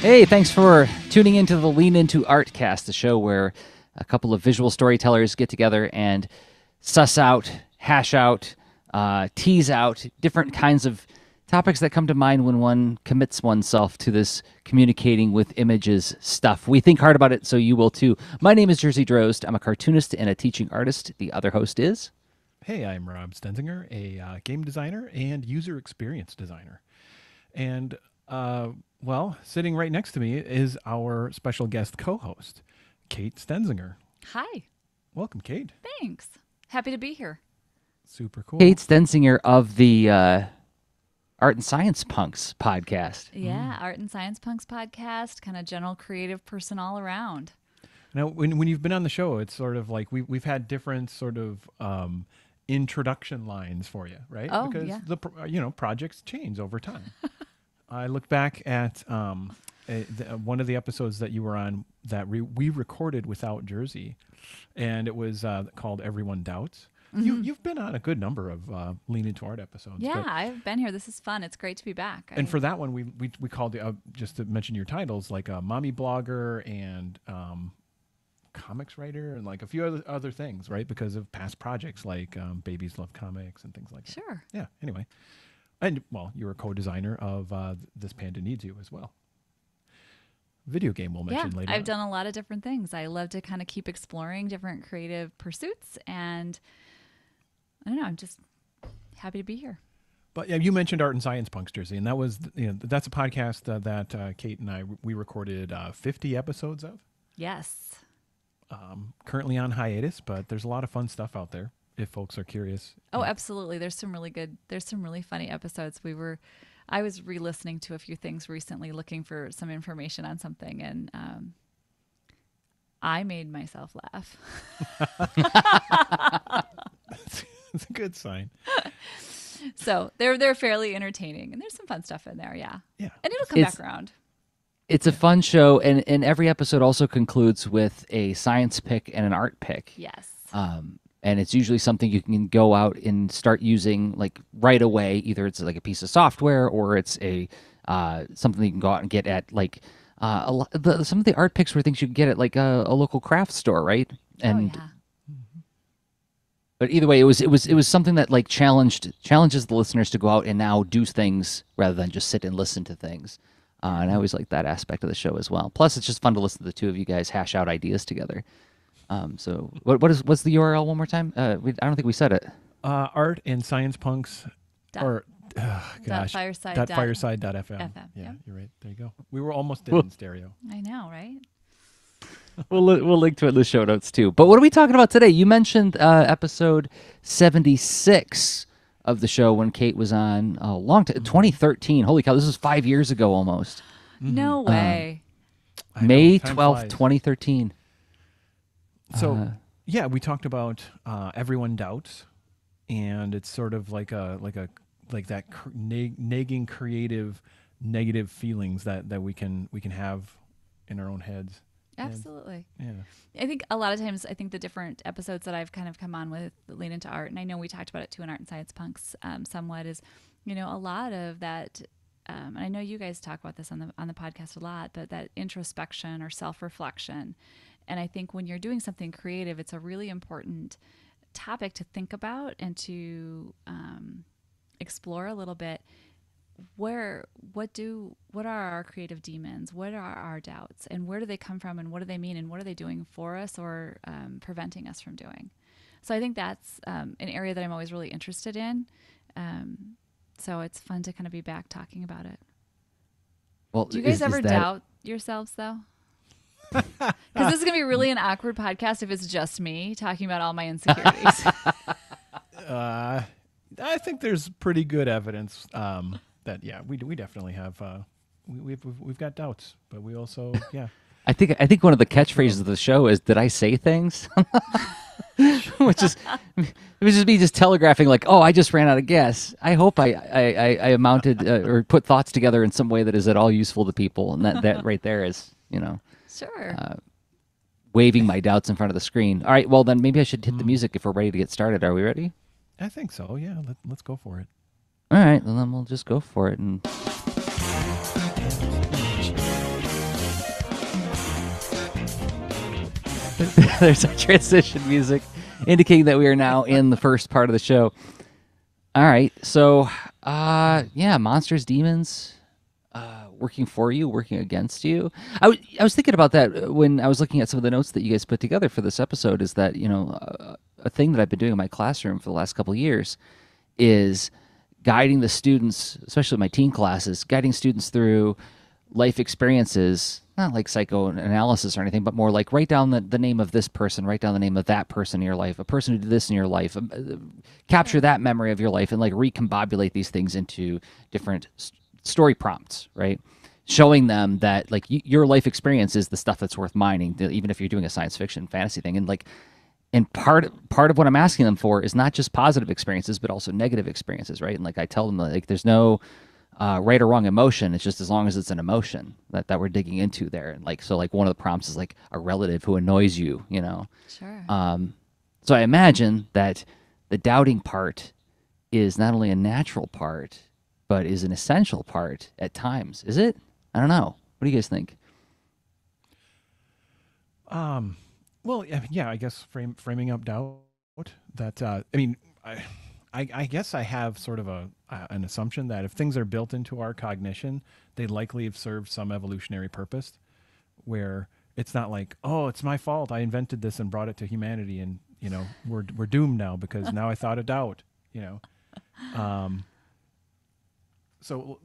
Hey, thanks for tuning into the Lean Into Art Cast, the show where a couple of visual storytellers get together and suss out, hash out, tease out different kinds of topics that come to mind when one commits oneself to this communicating with images stuff. We think hard about it, so you will too. My name is Jersey Drozd. I'm a cartoonist and a teaching artist. The other host is... Hey, I'm Rob Stenzinger, a game designer and user experience designer. And, well, sitting right next to me is our special guest co-host, Kate Stenzinger. Hi. Welcome, Kate. Thanks. Happy to be here. Super cool. Kate Stenzinger of the Art and Science Punks podcast. Yeah, Art and Science Punks podcast, kind of general creative person all around. Now, when you've been on the show, it's sort of like we've had different sort of introduction lines for you, right? Oh, because yeah. the projects change over time. I look back at one of the episodes that you were on that we recorded without Jersey, and it was called "Everyone Doubts." Mm-hmm. You've been on a good number of Lean Into Art episodes. Yeah, I've been here. This is fun. It's great to be back. And for that one, we called it, just to mention your titles, like a mommy blogger and comics writer and like a few other things, right? Because of past projects like Babies Love Comics and things like that. Sure. Yeah. Anyway, and well, you're a co-designer of This Panda Needs You as well. Video game we'll mention later. I've done a lot of different things. I love to kind of keep exploring different creative pursuits, and I don't know. I'm just happy to be here. But yeah, you mentioned Art and Science Punks, Jersey, and that was that's a podcast that Kate and I we recorded 50 episodes of. Yes. Currently on hiatus, but there's a lot of fun stuff out there if folks are curious. Oh, absolutely. There's some really funny episodes. I was re-listening to a few things recently, looking for some information on something, and I made myself laugh. That's a good sign. So they're fairly entertaining, and there's some fun stuff in there. Yeah. Yeah. And it'll come back around. It's a fun show, and every episode also concludes with a science pick and an art pick. Yes. And it's usually something you can go out and start using like right away. Either it's like a piece of software or it's a something you can go out and get at like some of the art picks were things you can get at like a local craft store, right? And oh, yeah. But either way, it was something that like challenges the listeners to go out and now do things rather than just sit and listen to things. And I always like that aspect of the show as well. Plus, it's just fun to listen to the two of you guys hash out ideas together. So what's the URL one more time? I don't think we said it. Art and Science Punks .fireside.fm. Yeah, you're right. There you go. We were almost in stereo. I know, right? We'll link to it in the show notes too. But what are we talking about today? You mentioned episode 76 of the show when Kate was on a long time, 2013. Holy cow, this was 5 years ago almost. No way. May 12th, 2013. So yeah, we talked about Everyone Doubts, and it's sort of like that nagging creative negative feelings that we can have in our own heads. Absolutely. And, I think a lot of times, the different episodes that I've kind of come on with Lean Into Art, and I know we talked about it too in Art and Science Punks somewhat, is, a lot of that, and I know you guys talk about this on the podcast a lot, but that introspection or self-reflection. And I think when you're doing something creative, it's a really important topic to think about and to explore a little bit. What are our creative demons? What are our doubts? And where do they come from? And what do they mean? And what are they doing for us or preventing us from doing? So I think that's an area that I'm always really interested in. So it's fun to kind of be back talking about it. Well, do you guys ever doubt yourselves, though? Because this is going to be really an awkward podcast if it's just me talking about all my insecurities. I think there's pretty good evidence that we definitely have we've got doubts, but we also I think one of the catchphrases of the show is "Did I say things?" Which is it was just me just telegraphing like, "Oh, I just ran out of gas." I hope I amounted or put thoughts together in some way that is at all useful to people, and that right there is sure. Waving my doubts in front of the screen. All right, well then maybe I should hit the music if we're ready to get started. Are we ready? I think so. Yeah, let's go for it. All right, well, then we'll just go for it. And There's our transition music indicating that we are now in the first part of the show. All right. So, yeah, monsters, demons, working for you, working against you. I was thinking about that when I was looking at some of the notes that you guys put together for this episode, is that, a thing that I've been doing in my classroom for the last couple of years is guiding the students, especially my teen classes, guiding students through life experiences, not like psychoanalysis or anything, but more like write down the name of this person, write down the name of that person in your life, a person who did this in your life, capture that memory of your life, and like recombobulate these things into different story prompts, right? Showing them that like your life experience is the stuff that's worth mining, even if you're doing a science fiction fantasy thing. And part of what I'm asking them for is not just positive experiences, but also negative experiences, right? And like I tell them, like there's no right or wrong emotion. It's just as long as it's an emotion that we're digging into there. And like, so like one of the prompts is like a relative who annoys you, Sure. So I imagine that the doubting part is not only a natural part, but is an essential part at times. Is it? I don't know. What do you guys think? Well, yeah, I guess framing up doubt. That I guess I have sort of an assumption that if things are built into our cognition, they likely have served some evolutionary purpose, where it's not like, oh, it's my fault, I invented this and brought it to humanity, and we're doomed now because now I thought a doubt. So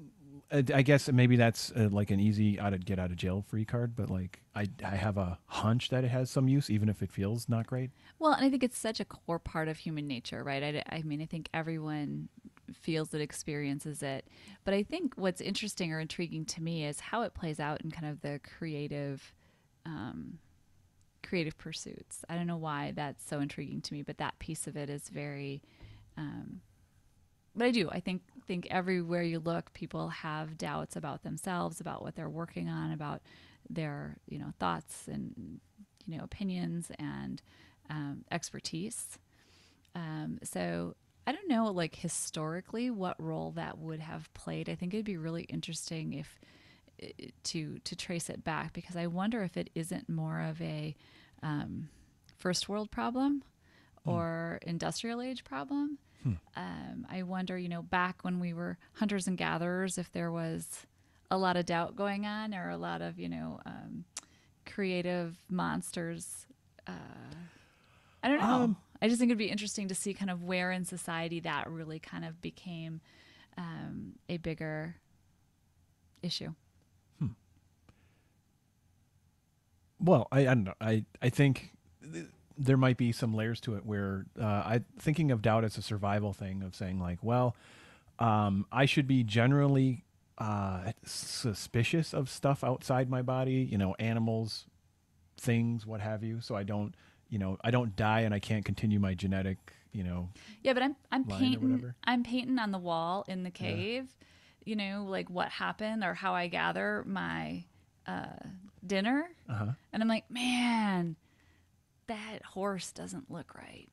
I guess maybe that's like an easy get out of jail free card, but like I have a hunch that it has some use, even if it feels not great. Well, and I think it's such a core part of human nature, right? I mean, I think everyone feels it, experiences it. But I think what's interesting or intriguing to me is how it plays out in kind of the creative pursuits. I don't know why that's so intriguing to me, but that piece of it is very... but I do. I think everywhere you look, people have doubts about themselves, about what they're working on, about their thoughts and opinions and expertise. So I don't know, like historically, what role that would have played. I think it'd be really interesting if to trace it back, because I wonder if it isn't more of a first world problem or industrial age problem. I wonder, back when we were hunters and gatherers, if there was a lot of doubt going on, or a lot of, creative monsters. I don't know. I just think it'd be interesting to see kind of where in society that really kind of became a bigger issue. Well, I don't know. I think there might be some layers to it where thinking of doubt as a survival thing, of saying like, well, I should be generally suspicious of stuff outside my body, animals, things, what have you, so I don't die and I can't continue my genetic, Yeah, but I'm painting on the wall in the cave, like what happened or how I gather my dinner, and I'm like, man, that horse doesn't look right.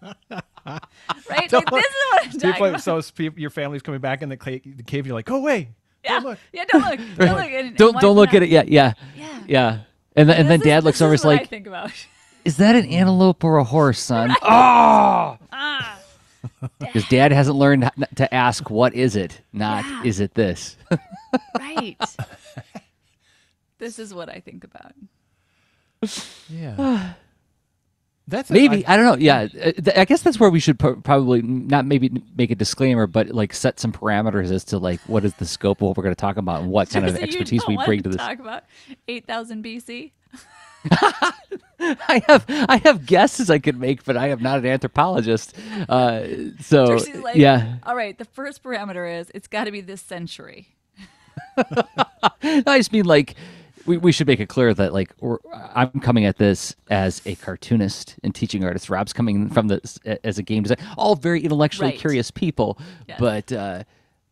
Right? Like, this is what I'm talking about. So your family's coming back in the cave, you're like, go away. Yeah. Don't look. Yeah, don't look. Don't look. And Don't look at it yet. Yeah. Yeah. And then Dad looks over, is what I like, think about. is that an antelope or a horse, son? Right. Oh! Ah. Because Dad hasn't learned to ask, what is it? Not, is it this? Right. This is what I think about. Yeah. That's maybe I don't know. Yeah, I guess that's where we should probably not maybe make a disclaimer, but like set some parameters as to like what is the scope of what we're going to talk about and what kind of expertise we bring to this. Talk about 8,000 BC. I have guesses I could make, but I am not an anthropologist. So like, yeah. All right. The first parameter is it's got to be this century. I just mean like. We should make it clear that like I'm coming at this as a cartoonist and teaching artist. Rob's coming from this as a game designer. All very intellectually curious people, yes. But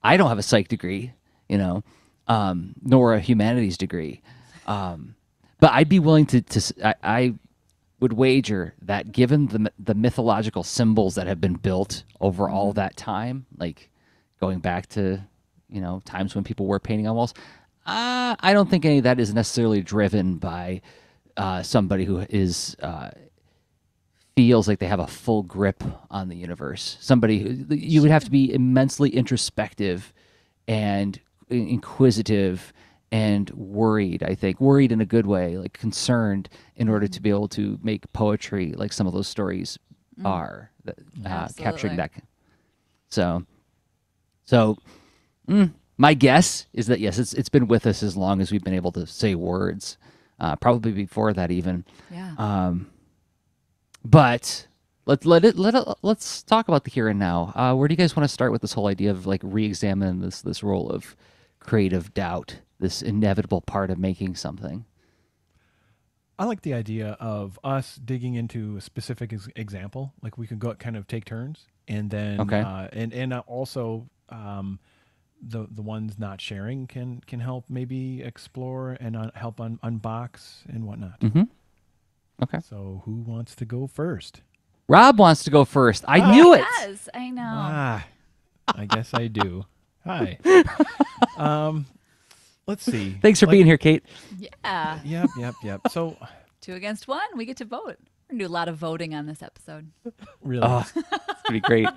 I don't have a psych degree, nor a humanities degree. But I'd be willing I would wager that given the mythological symbols that have been built over all that time, like going back to times when people were painting on walls. I don't think any of that is necessarily driven by somebody who is feels like they have a full grip on the universe. Somebody who you would have to be immensely introspective and inquisitive and worried. I think worried in a good way, like concerned, in order to be able to make poetry like some of those stories are capturing that. So my guess is that yes, it's been with us as long as we've been able to say words. Probably before that even. Yeah. But let's talk about the here and now. Where do you guys want to start with this whole idea of like re-examining this role of creative doubt, this inevitable part of making something? I like the idea of us digging into a specific example. Like we could go kind of take turns, and then Okay. And also the ones not sharing can help maybe explore and help unbox and whatnot. Mm-hmm. Okay. So who wants to go first? Rob wants to go first. I knew it. Yes, I know. I guess I do. Hi. Let's see. Thanks for being here, Kate. Yeah. Yep. So 2 against 1. We get to vote. We're going to do a lot of voting on this episode. really. It's gonna be great.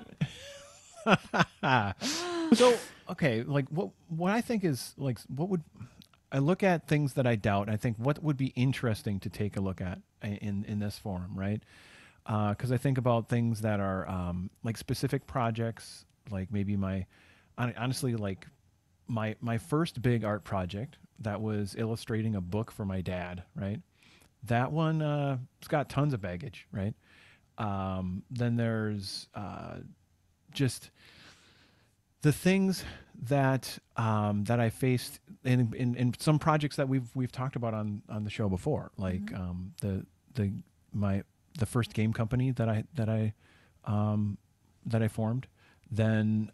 So okay, like what I think is like what would I look at things that I doubt. I think what would be interesting to take a look at in this forum, right? Because I think about things that are like specific projects, like maybe honestly like my first big art project that was illustrating a book for my dad, right? That one it's got tons of baggage, right? Then there's just the things that that I faced in some projects that we've talked about on the show before, like the first game company that I formed, then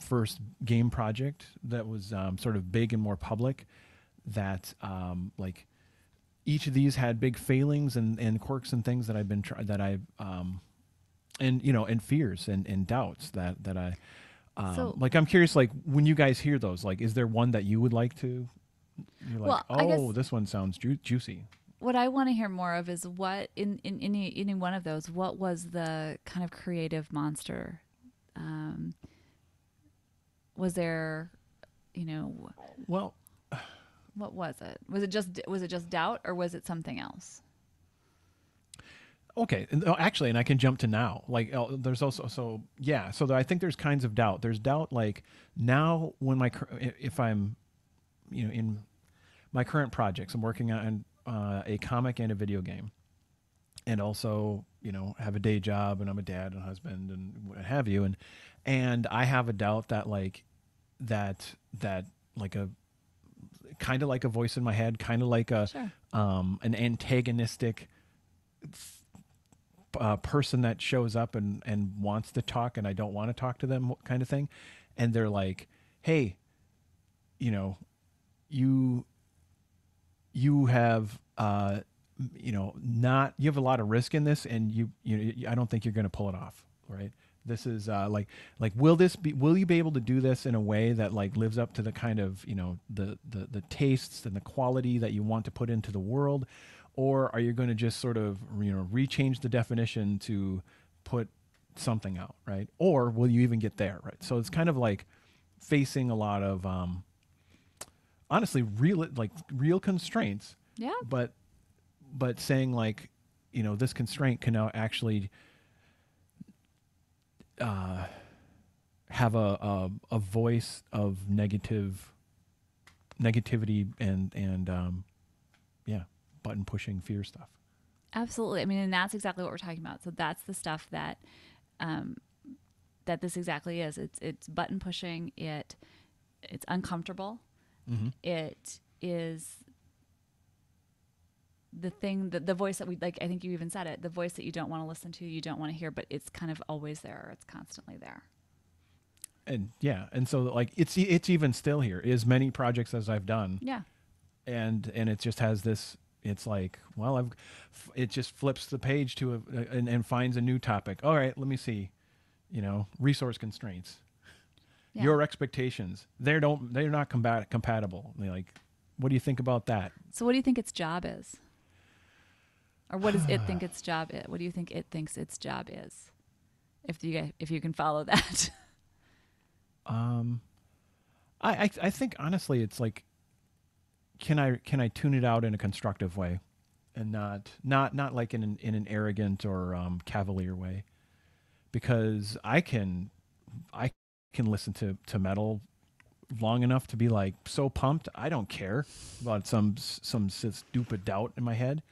first game project that was sort of big and more public, that like each of these had big failings and quirks and things that I've been and fears and doubts that I like. I'm curious, like when you guys hear those, like is there one that you would like to? You're like, Well, this one sounds juicy. What I want to hear more of is what in any one of those, what was the kind of creative monster? Was there, Well, what was it? Was it just doubt, or was it something else? okay, actually, and I can jump to now. Like, there's also so I think there's kinds of doubt. There's doubt like now when if I'm, in my current projects, I'm working on a comic and a video game, and also have a day job, and I'm a dad and husband and what have you, and I have a doubt that like that like a kind of like a voice in my head, kind of like a Sure. An antagonistic person that shows up and wants to talk, and I don't want to talk to them, kind of thing. And they're like, hey, you have you have a lot of risk in this, and I don't think you're going to pull it off, right? This is like will you be able to do this in a way that like lives up to the kind of the tastes and the quality that you want to put into the world? Or are you going to just sort of, rechange the definition to put something out, right? Or will you even get there, right? So it's kind of like facing a lot of, honestly, real constraints. Yeah. But saying like, this constraint can now actually have a voice of negativity and button pushing fear stuff. Absolutely. I mean, and that's exactly what we're talking about. So that's the stuff that that this exactly is. It's button pushing. It's uncomfortable. Mm-hmm. It is the thing that the voice that we like. I think you even said it. The voice that you don't want to listen to, you don't want to hear, but it's kind of always there. It's constantly there. And and so like it's even still here. As many projects as I've done. Yeah. And it just has this. It's like, well, it just flips the page to and finds a new topic. All right, let me see. Resource constraints, your expectations. They're not compatible. They're like, what do you think about that? So what do you think its job is? Or what does it think its job is? What do you think it thinks its job is? If you can follow that. I think honestly, it's like, can I tune it out in a constructive way, and not like in an arrogant or cavalier way, because I can listen to metal long enough to be like so pumped. I don't care about some stupid doubt in my head.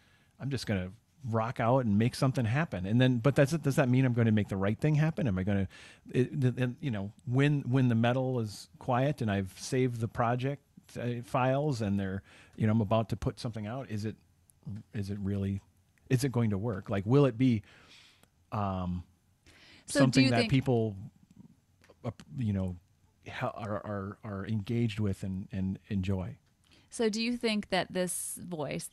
I'm just gonna rock out and make something happen. And then, but does that mean I'm going to make the right thing happen? Am I going to, when the metal is quiet and I've saved the project files and they're, I'm about to put something out, is it going to work? Like, will it be something that people, are engaged with and enjoy? So do you think that this voice,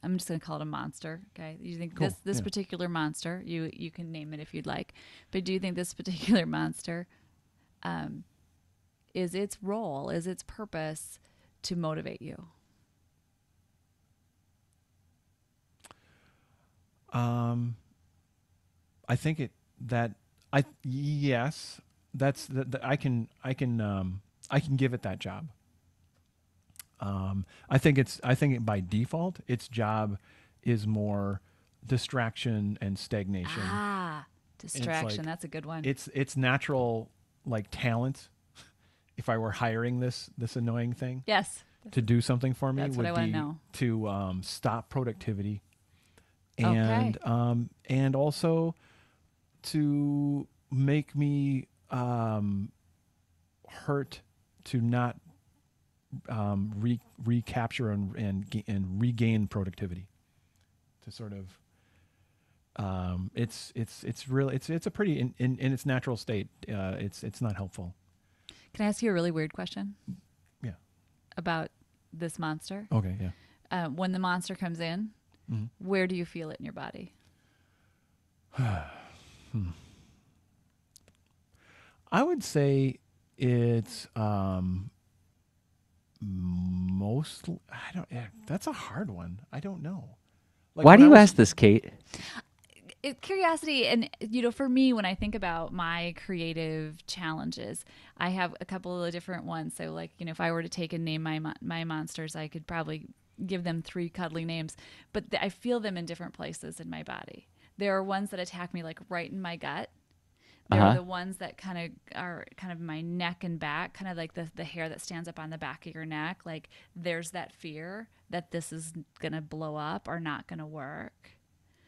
I'm just going to call it a monster. Okay. You think cool. this particular monster, you can name it if you'd like, but do you think this particular monster, is its role, is its purpose to motivate you? I think yes, that's I can give it that job. I think by default, its job is more distraction and stagnation. Distraction. Like, that's a good one. It's natural, like, talent. If I were hiring this annoying thing, yes, to do something for me, that's would what I want be to know. To stop productivity, and and also to make me hurt, to not recapture and regain productivity, to sort of it's a pretty in its natural state, it's not helpful. Can I ask you a really weird question? Yeah. About this monster? Okay, yeah. When the monster comes in, where do you feel it in your body? I would say it's mostly, that's a hard one. I don't know. Like, why do you ask this, Kate? Curiosity. And, for me, when I think about my creative challenges, I have a couple of different ones. So, like, if I were to take and name my monsters, I could probably give them 3 cuddly names, but I feel them in different places in my body. There are ones that attack me, like, right in my gut. There are the ones that are my neck and back, kind of like the hair that stands up on the back of your neck. Like, there's that fear that this is going to blow up or not going to work.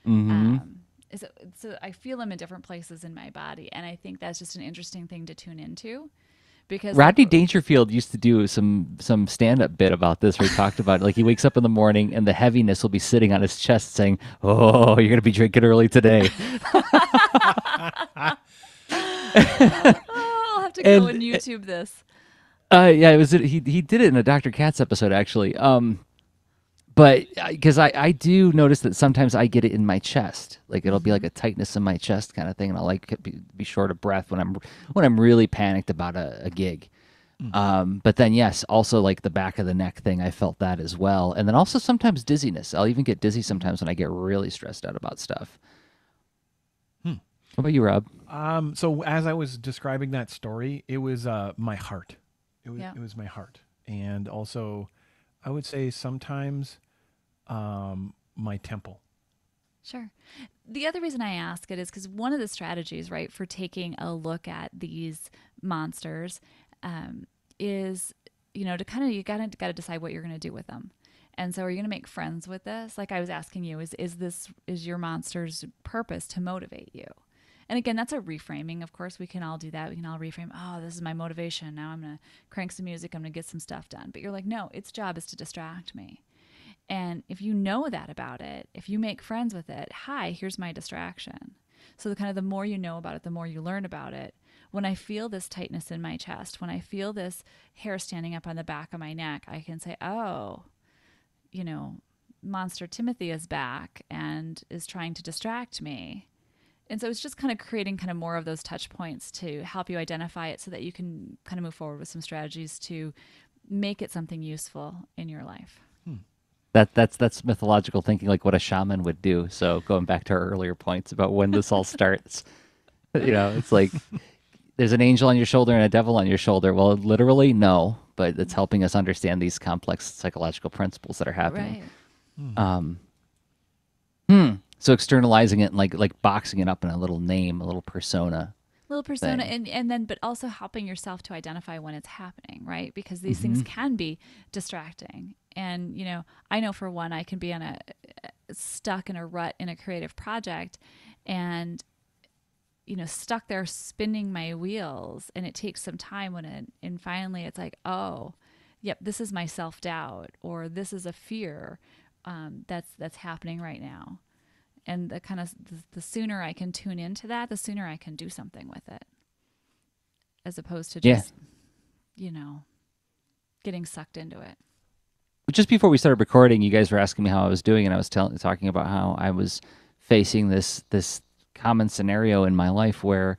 So I feel them in different places in my body. And I think that's just an interesting thing to tune into. Because Rodney Dangerfield used to do some stand-up bit about this, where he talked about, like, he wakes up in the morning and the heaviness will be sitting on his chest saying, "Oh, you're going to be drinking early today." I'll have to go and YouTube this. Yeah, it was he did it in a Dr. Katz episode, actually. But because I do notice that sometimes I get it in my chest, like it'll be like a tightness in my chest kind of thing, and I'll like be short of breath when I'm really panicked about a gig. But then yes, also like the back of the neck thing, I felt that as well, and then also sometimes dizziness. I'll even get dizzy sometimes when I get really stressed out about stuff. What about you, Rob? So as I was describing that story, it was my heart. It was my heart, and also I would say sometimes my temple. Sure. The other reason I ask it is because one of the strategies, right, for taking a look at these monsters is, to kind of, you got to decide what you're going to do with them. And so are you going to make friends with this? Like I was asking you, is your monster's purpose to motivate you? And again, that's a reframing. Of course, we can all do that. We can all reframe, oh, this is my motivation. Now I'm going to crank some music. I'm going to get some stuff done. But you're like, no, its job is to distract me. And if you know that about it, if you make friends with it, hi, here's my distraction. So the more you know about it, the more you learn about it. When I feel this tightness in my chest, when I feel this hair standing up on the back of my neck, I can say, oh, Monster Timothy is back and is trying to distract me. And so it's just kind of creating kind of more of those touch points to help you identify it so that you can kind of move forward with some strategies to make it something useful in your life. That's mythological thinking, like what a shaman would do. So going back to our earlier points about when this all starts, it's like there's an angel on your shoulder and a devil on your shoulder. Well, literally, no, but it's helping us understand these complex psychological principles that are happening. Right. So externalizing it and like boxing it up in a little name, a little persona. Little persona, thing. and then but also helping yourself to identify when it's happening, right? Because these things can be distracting. And I know for one, I can be stuck in a rut in a creative project, and stuck there spinning my wheels, and it takes some time and finally it's like, oh, yep, this is my self-doubt, or this is a fear that's happening right now. And the sooner I can tune into that, the sooner I can do something with it, as opposed to just getting sucked into it. Just before we started recording, you guys were asking me how I was doing, and I was talking about how I was facing this common scenario in my life where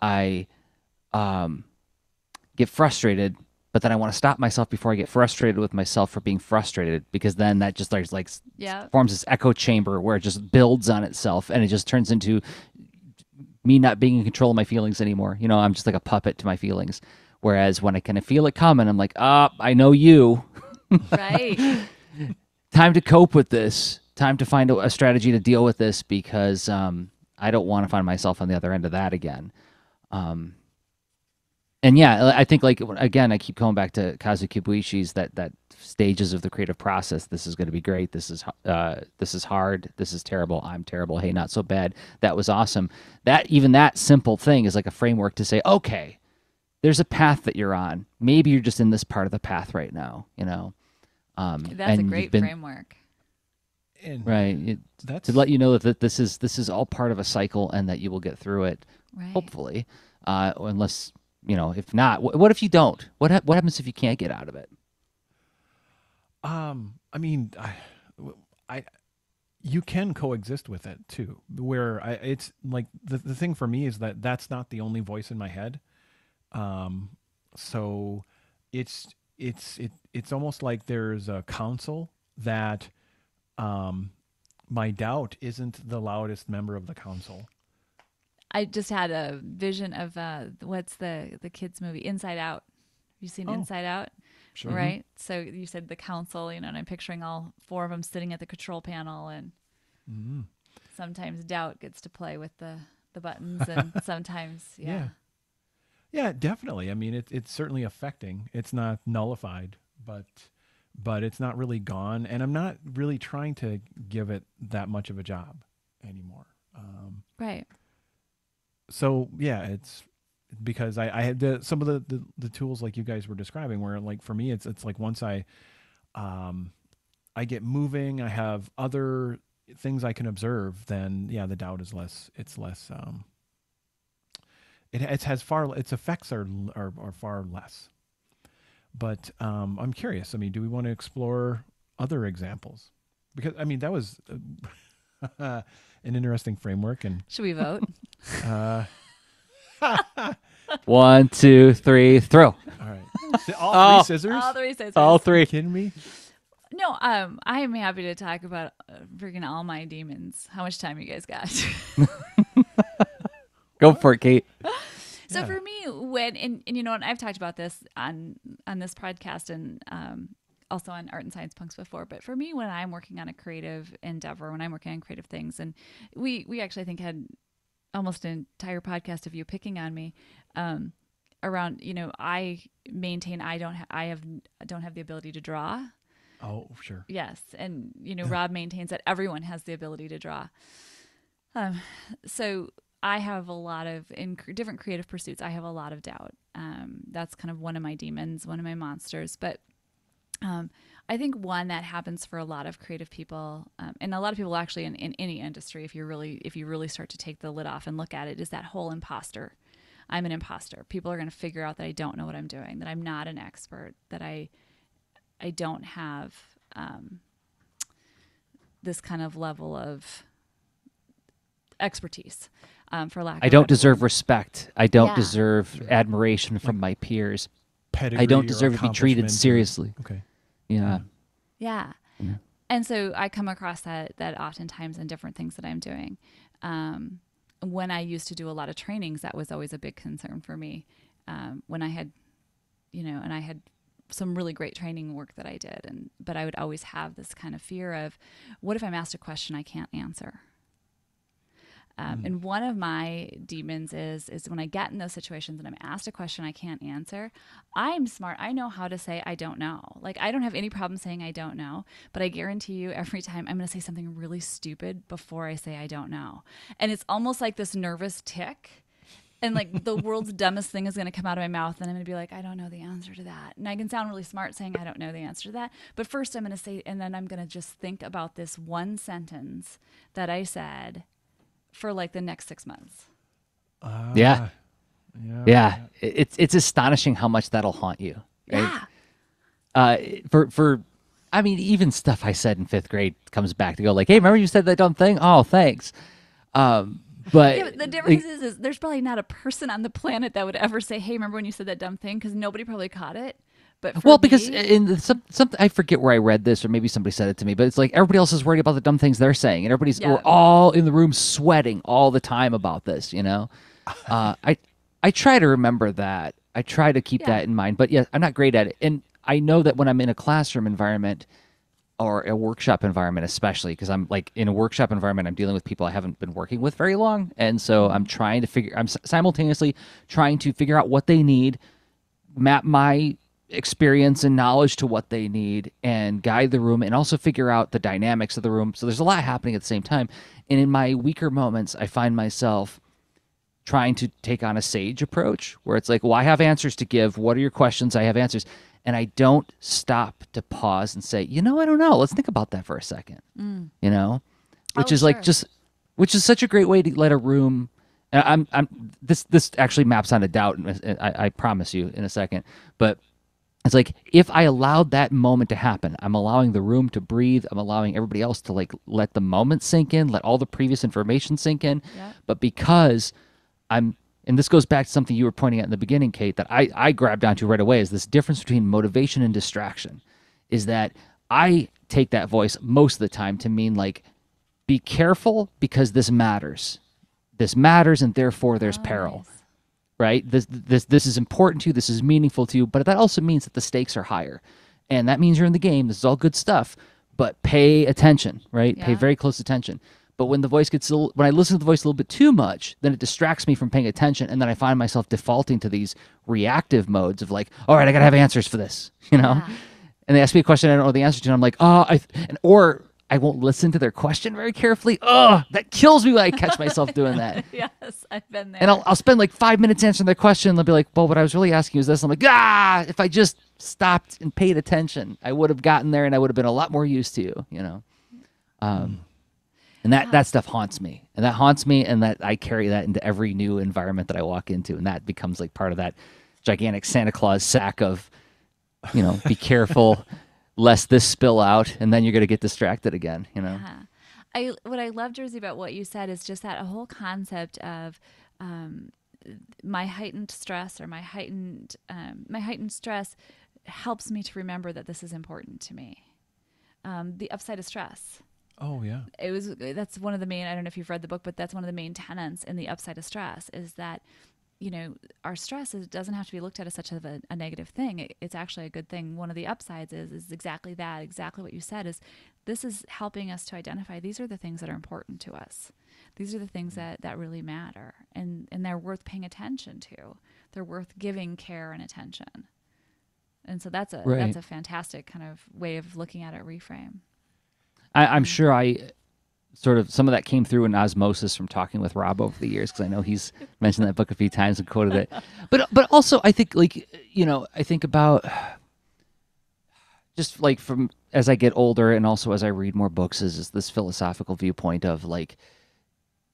I get frustrated, but then I want to stop myself before I get frustrated with myself for being frustrated, because then that just forms this echo chamber where it just builds on itself, and it just turns into me not being in control of my feelings anymore. I'm just like a puppet to my feelings. Whereas when I kind of feel it coming, I'm like, I know you. Right. Time to cope with this. Time to find a strategy to deal with this, because I don't want to find myself on the other end of that again. And yeah, I think, like, again, I keep going back to Kazu Kibuishi's that stages of the creative process. This is going to be great. This is hard. This is terrible. I'm terrible. Hey, not so bad. That was awesome. Even that simple thing is like a framework to say, okay, there's a path that you're on. Maybe you're just in this part of the path right now. That's a great framework. Right. To let you know that this is all part of a cycle, and that you will get through it. Right. Hopefully, unless. If not, what if you don't? What happens if you can't get out of it? I mean, you can coexist with it too. Where it's like the thing for me is that that's not the only voice in my head. So it's almost like there's a council that my doubt isn't the loudest member of the council. I just had a vision of what's the kids movie, Inside Out. Have you seen Inside Out? Sure. Right. So you said the council, and I'm picturing all four of them sitting at the control panel, and sometimes doubt gets to play with the buttons, and sometimes yeah, definitely. I mean, it's certainly affecting. It's not nullified, but it's not really gone, and I'm not really trying to give it that much of a job anymore. Right. So yeah, it's because I had some of the tools like you guys were describing, where like for me it's like once I get moving, I have other things I can observe, then the doubt is less. It's less. Its effects are far less. But I'm curious. I mean, do we want to explore other examples? Because I mean that was. An interesting framework. And should we vote? 1, 2, 3, throw. All right. All 3 scissors? All 3 scissors. All 3. Are you kidding me? No, I am happy to talk about freaking all my demons. How much time you guys got? Go for it, Kate. So for me, and I've talked about this on this podcast, and also on Art and Science Punks before, but for me, when I'm working on a creative endeavor, when I'm working on creative things, and we actually, I think, had almost an entire podcast of you picking on me around, I maintain I don't have the ability to draw. Oh, sure. Yes, and Rob maintains that everyone has the ability to draw. So I have a lot of, in different creative pursuits, I have a lot of doubt. That's kind of one of my demons, one of my monsters, but I think one that happens for a lot of creative people, and a lot of people actually in any industry, if you really start to take the lid off and look at it, is that whole imposter. I'm an imposter. People are going to figure out that I don't know what I'm doing, that I'm not an expert, that I don't have this kind of level of expertise. For lack of I don't deserve respect. I don't deserve admiration from my peers. Pedigree I don't deserve to be treated seriously. Okay. Yeah. Yeah. And so I come across that oftentimes in different things that I'm doing. When I used to do a lot of trainings, that was always a big concern for me. When I had, and I had some really great training work that I did, but I would always have this kind of fear of, what if I'm asked a question I can't answer? And one of my demons is when I get in those situations and I'm asked a question I can't answer, I'm smart. I know how to say I don't know. Like, I don't have any problem saying I don't know, but I guarantee you every time I'm going to say something really stupid before I say I don't know. And it's almost like this nervous tick. And like the world's dumbest thing is going to come out of my mouth, and I'm going to be like, I don't know the answer to that. And I can sound really smart saying I don't know the answer to that. But first I'm going to say, and then I'm going to just think about this one sentence that I said for like the next 6 months. Yeah. It's astonishing how much that'll haunt you. Right? Yeah. I mean, even stuff I said in 5th grade comes back to go like, hey, remember you said that dumb thing? Oh, thanks. But the difference is there's probably not a person on the planet that would ever say, hey, remember when you said that dumb thing? Because nobody probably caught it. But because in some I forget where I read this, or maybe somebody said it to me, but it's like everybody else is worried about the dumb things they're saying, and we're all in the room sweating all the time about this, I try to remember that. I try to keep that in mind, but yeah, I'm not great at it. And I know that when I'm in a classroom environment or a workshop environment, especially because I'm like in a workshop environment, I'm dealing with people I haven't been working with very long, and so I'm simultaneously trying to figure out what they need, map my experience and knowledge to what they need, and guide the room, and also figure out the dynamics of the room. So there's a lot happening at the same time. And in my weaker moments, I find myself trying to take on a sage approach where it's like, well, I have answers to give. What are your questions? I have answers. And I don't stop to pause and say, I don't know. Let's think about that for a second. Which is like which is such a great way to let a room. This actually maps on a doubt. I promise you in a second, but it's like, if I allowed that moment to happen, I'm allowing the room to breathe. I'm allowing everybody else to like let the moment sink in, let all the previous information sink in. Yeah. But because and this goes back to something you were pointing out in the beginning, Kate, that I grabbed onto right away, is this difference between motivation and distraction. Is that I take that voice most of the time to mean like, be careful because this matters. This matters, and therefore there's peril. Nice. Right? This is important to you. This is meaningful to you. But that also means that the stakes are higher. And that means you're in the game. This is all good stuff. But pay attention, right? Yeah. Pay very close attention. But when when I listen to the voice a little bit too much, then it distracts me from paying attention. And then I find myself defaulting to these reactive modes of like, all right, I got to have answers for this, Yeah. And they ask me a question I don't know the answer to. And I'm like, or I won't listen to their question very carefully. Oh, that kills me when I catch myself doing that. Yes, I've been there. And I'll spend like 5 minutes answering their question. And they'll be like, well, what I was really asking you is this. I'm like, if I just stopped and paid attention, I would have gotten there, and I would have been a lot more used to you, And that stuff haunts me. And that haunts me, and that I carry that into every new environment that I walk into. And that becomes like part of that gigantic Santa Claus sack of, be careful lest this spill out, and then you're going to get distracted again, Yeah. What I love, Jersey, about what you said is just that whole concept of my heightened stress, or my heightened stress helps me to remember that this is important to me. The upside of stress. Oh yeah. That's one of the main, I don't know if you've read the book, but that's one of the main tenets in the upside of stress, is that our stress doesn't have to be looked at as such of a negative thing. It's actually a good thing. One of the upsides is exactly that, exactly what you said, is this is helping us to identify these are the things that are important to us. These are the things that really matter, and they're worth paying attention to. They're worth giving care and attention. And so that's a fantastic kind of way of looking at it, reframe. I'm sure some of that came through in osmosis from talking with Rob over the years, because I know he's mentioned that book a few times and quoted it. But also I think I think about just like from as I get older, and also as I read more books, is this philosophical viewpoint of like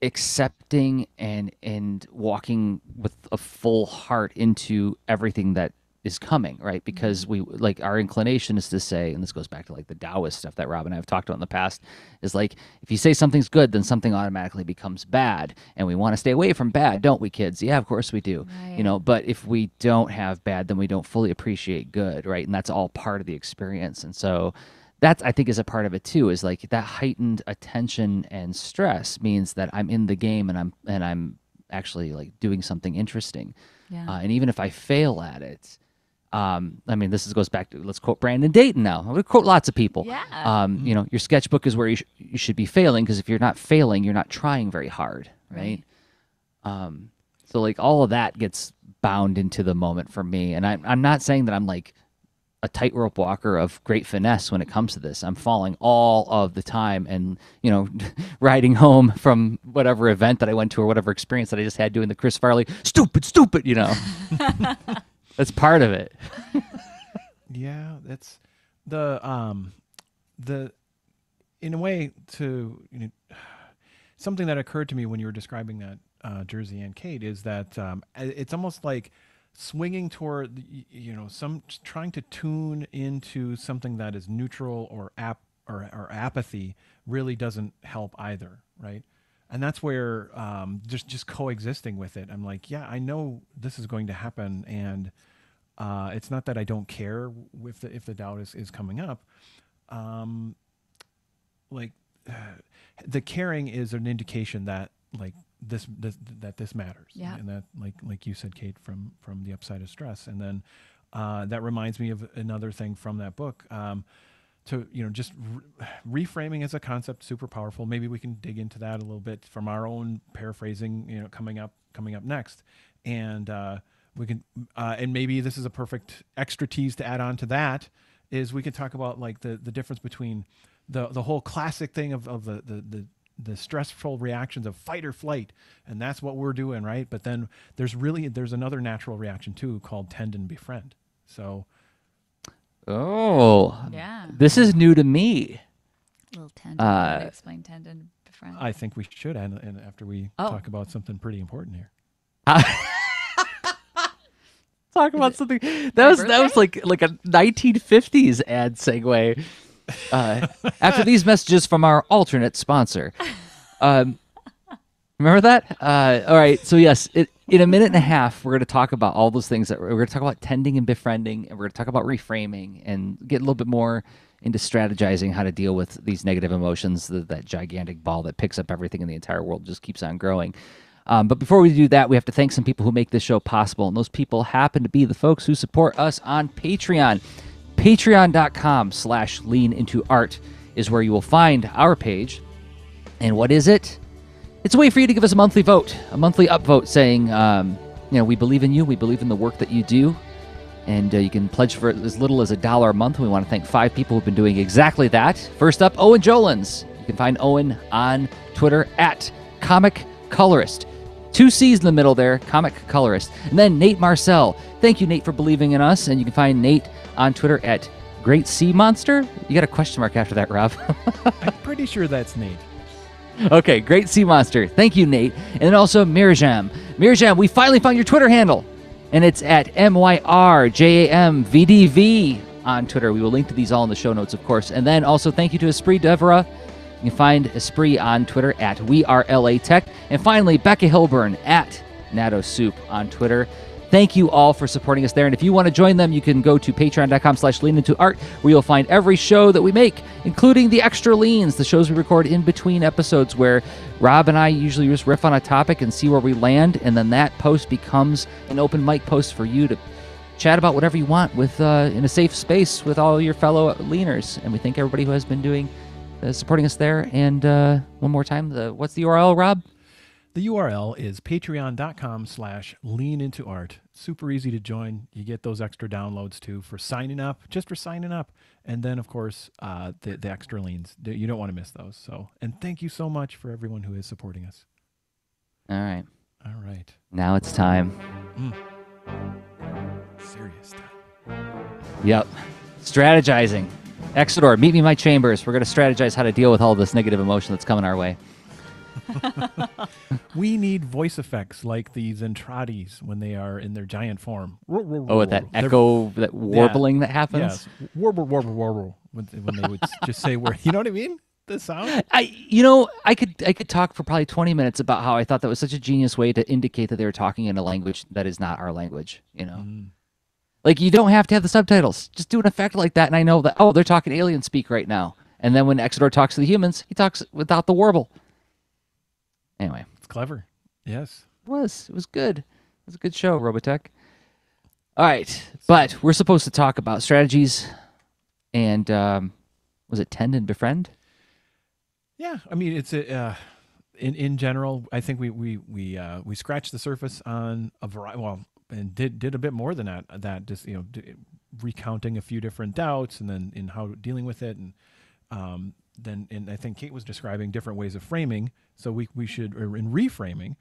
accepting and walking with a full heart into everything that is coming, right? Because we like our inclination is to say, and this goes back to like the Taoist stuff that Rob and I have talked about in the past, is like if you say something's good, then something automatically becomes bad, and we want to stay away from bad, don't we, kids? Yeah, of course we do. Right. But if we don't have bad, then we don't fully appreciate good, right? And that's all part of the experience. And so That's, I think, is a part of it too, is like that heightened attention and stress means that I'm in the game and I'm actually like doing something interesting. Yeah. And even if I fail at it, I mean, goes back to, let's quote Brandon Dayton now. I'm going to quote lots of people. Yeah. You know, your sketchbook is where you should be failing, because if you're not failing, you're not trying very hard, right? So like all of that gets bound into the moment for me. And I'm not saying that I'm like a tightrope walker of great finesse when it comes to this. I'm falling all of the time, and, you know, riding home from whatever event that I went to or whatever experience that I just had doing the Chris Farley, stupid, you know. That's part of it. Yeah, that's the in a way, to, you know, something that occurred to me when you were describing that, Jersey and Kate, is that it's almost like swinging toward, you know, trying to tune into something that is neutral or apathy really doesn't help either, right? And that's where just coexisting with it, I'm like, yeah, I know this is going to happen, and it's not that I don't care if the doubt is coming up. The caring is an indication that like this matters, Yeah. and that like you said, Kate, from the upside of stress, and then that reminds me of another thing from that book. To, you know, just reframing as a concept, super powerful. Maybe we can dig into that a little bit from our own paraphrasing, you know, coming up next, and we can and maybe this is a perfect extra tease to add on to that, is we can talk about like the difference between the whole classic thing of the stressful reactions of fight or flight, and that's what we're doing, right? But then there's another natural reaction too called tend and befriend. So Yeah. This is new to me. Little tendon. Explain tendon befriend. I think we should, and after we talk about something pretty important here. Talk about something that was like a 1950s ad segue. After these messages from our alternate sponsor. Remember that? All right. So yes, in a minute and a half, we're going to talk about all those things. We're going to talk about tending and befriending, and we're going to talk about reframing and get a little bit more into strategizing how to deal with these negative emotions, that gigantic ball that picks up everything in the entire world, just keeps on growing. But before we do that, we have to thank some people who make this show possible, and those people happen to be the folks who support us on Patreon. Patreon.com/leanintoart is where you will find our page. And what is it? It's a way for you to give us a monthly vote, a monthly upvote saying, you know, we believe in you, we believe in the work that you do, and you can pledge for as little as $1 a month. We want to thank 5 people who've been doing exactly that. First up, Owen Jolins. You can find Owen on Twitter at Comic Colorist. 2 C's in the middle there, Comic Colorist. And then Nate Marcel. Thank you, Nate, for believing in us. And you can find Nate on Twitter at Great Sea Monster. You got a question mark after that, Rob. I'm pretty sure that's Nate. Okay, Great Sea Monster. Thank you, Nate. And then also Mirjam. Mirjam, we finally found your Twitter handle. And it's at MYRJAMVDV on Twitter. We will link to these all in the show notes, of course. And then also thank you to Esprit Devra. You can find Esprit on Twitter at WeAreLATech. And finally, Becca Hilburn at Natto Soup on Twitter. Thank you all for supporting us there. And if you want to join them, you can go to patreon.com/leanintoart, where you'll find every show that we make, including the extra leans, the shows we record in between episodes, where Rob and I usually just riff on a topic and see where we land. And then that post becomes an open mic post for you to chat about whatever you want with in a safe space with all your fellow leaners. And we thank everybody who has been doing supporting us there. And one more time, what's the URL, Rob? The URL is patreon.com/leanintoart. Super easy to join. You get those extra downloads too for signing up, And then, of course, the extra leans. You don't want to miss those. So, and thank you so much for everyone who is supporting us. All right. Now it's time. Serious time. Yep. Strategizing. Exodor, meet me in my chambers. We're going to strategize how to deal with all this negative emotion that's coming our way. We need voice effects like the Zentratis when they are in their giant form. Oh, with that echo, that warbling that happens? Yes. Warble, warble, warble. When they would just say word. You know what I mean? The sound? I could talk for probably 20 minutes about how I thought that was such a genius way to indicate that they were talking in a language that is not our language, Like, you don't have to have the subtitles. Just do an effect like that, and I know that, oh, they're talking alien speak right now. And then when Exodor talks to the humans, he talks without the warble. Anyway. It's clever. Yes. It was. It was good. It was a good show, Robotech. All right. But we're supposed to talk about strategies and, was it Tend and Befriend? Yeah. I mean, it's in general, I think we scratched the surface on a variety, and did a bit more than that just, recounting a few different doubts and then in how dealing with it. And then I think Kate was describing different ways of framing. So we should, or in reframing,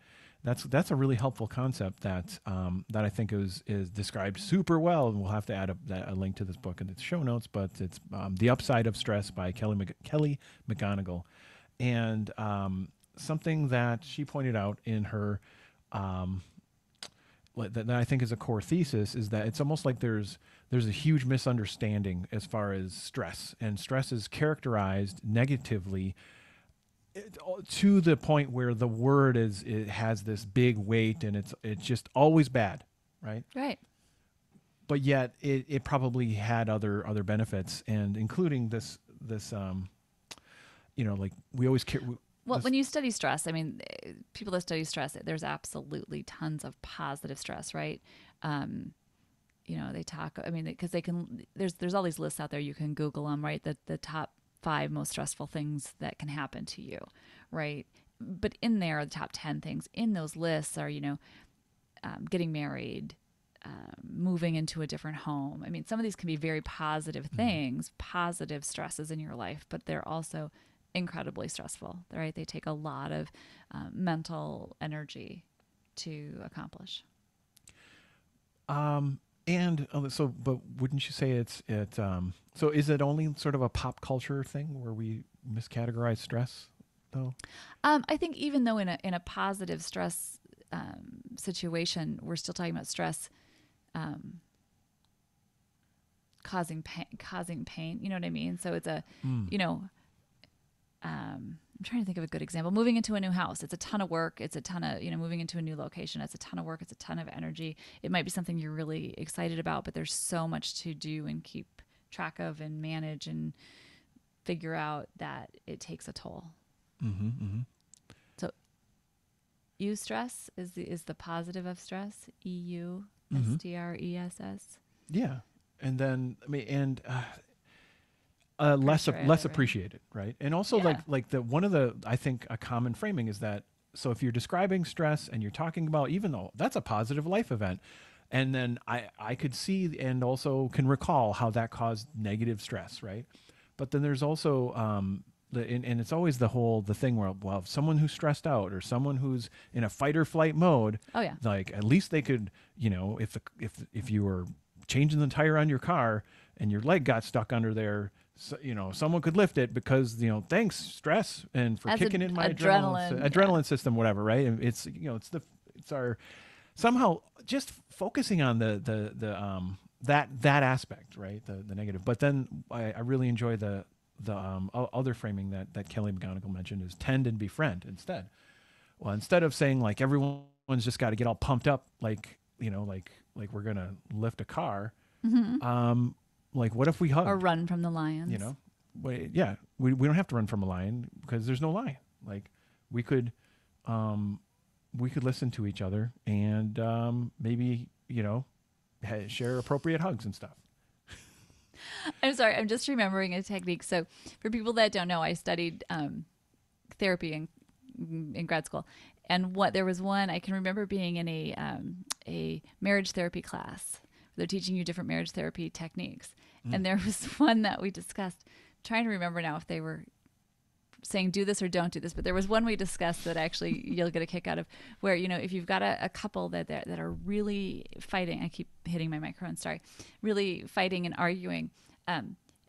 that's a really helpful concept that I think is described super well. And we'll have to add a link to this book in the show notes, but it's The Upside of Stress by Kelly McGonigal. And something that she pointed out in her, that I think is a core thesis, is that it's almost like there's a huge misunderstanding as far as stress, and stress is characterized negatively to the point where the word it has this big weight, and it's just always bad, right? Right. But yet it probably had other benefits, and including this like we always care. Well, when you study stress, I mean, people that study stress, there's absolutely tons of positive stress, right? They talk, I mean, because there's all these lists out there. You can Google them, right? The top 5 most stressful things that can happen to you, right? But in there, the top 10 things in those lists are, getting married, moving into a different home. I mean, some of these can be very positive things, positive stresses in your life, but they're also incredibly stressful, right? They take a lot of mental energy to accomplish. But wouldn't you say so is it only sort of a pop culture thing where we miscategorize stress, though? I think even though in a positive stress situation, we're still talking about stress causing pain. You know what I mean? So it's I'm trying to think of a good example. Moving into a new house, it's a ton of work. It's a ton of, moving into a new location, it's a ton of work. It's a ton of energy. It might be something you're really excited about, but there's so much to do and keep track of and manage and figure out that it takes a toll. Mm-hmm, mm-hmm. So eustress is the positive of stress. EUSTRESS. Yeah. And then, less appreciated, right? And also like one of the, I think a common framing is that, so if you're describing stress and you're talking about, even though that's a positive life event, and then I could see and also can recall how that caused negative stress, right? But then there's also and it's always the thing where, well, someone who's stressed out or someone who's in a fight or flight mode, like at least they could, if you were changing the tire on your car and your leg got stuck under there, so, someone could lift it because, thanks stress and for kicking in my adrenaline system, whatever. Right. And it's our somehow just focusing on that aspect, right. The negative. But then I really enjoy the other framing that Kelly McGonigal mentioned is tend and befriend instead. Well, instead of saying like everyone's just got to get all pumped up, like we're going to lift a car. Mm-hmm. Like, what if we hug? Or run from the lions? We don't have to run from a lion because there's no lion. Like, we could listen to each other and maybe share appropriate hugs and stuff. I'm sorry, I'm just remembering a technique. So, for people that don't know, I studied therapy in grad school, and there was one I can remember being in a marriage therapy class. They're teaching you different marriage therapy techniques. And there was one that we discussed. I'm trying to remember now if they were saying do this or don't do this, but there was one we discussed that actually you'll get a kick out of, where, if you've got a couple that are really fighting, I keep hitting my microphone, sorry, really fighting and arguing,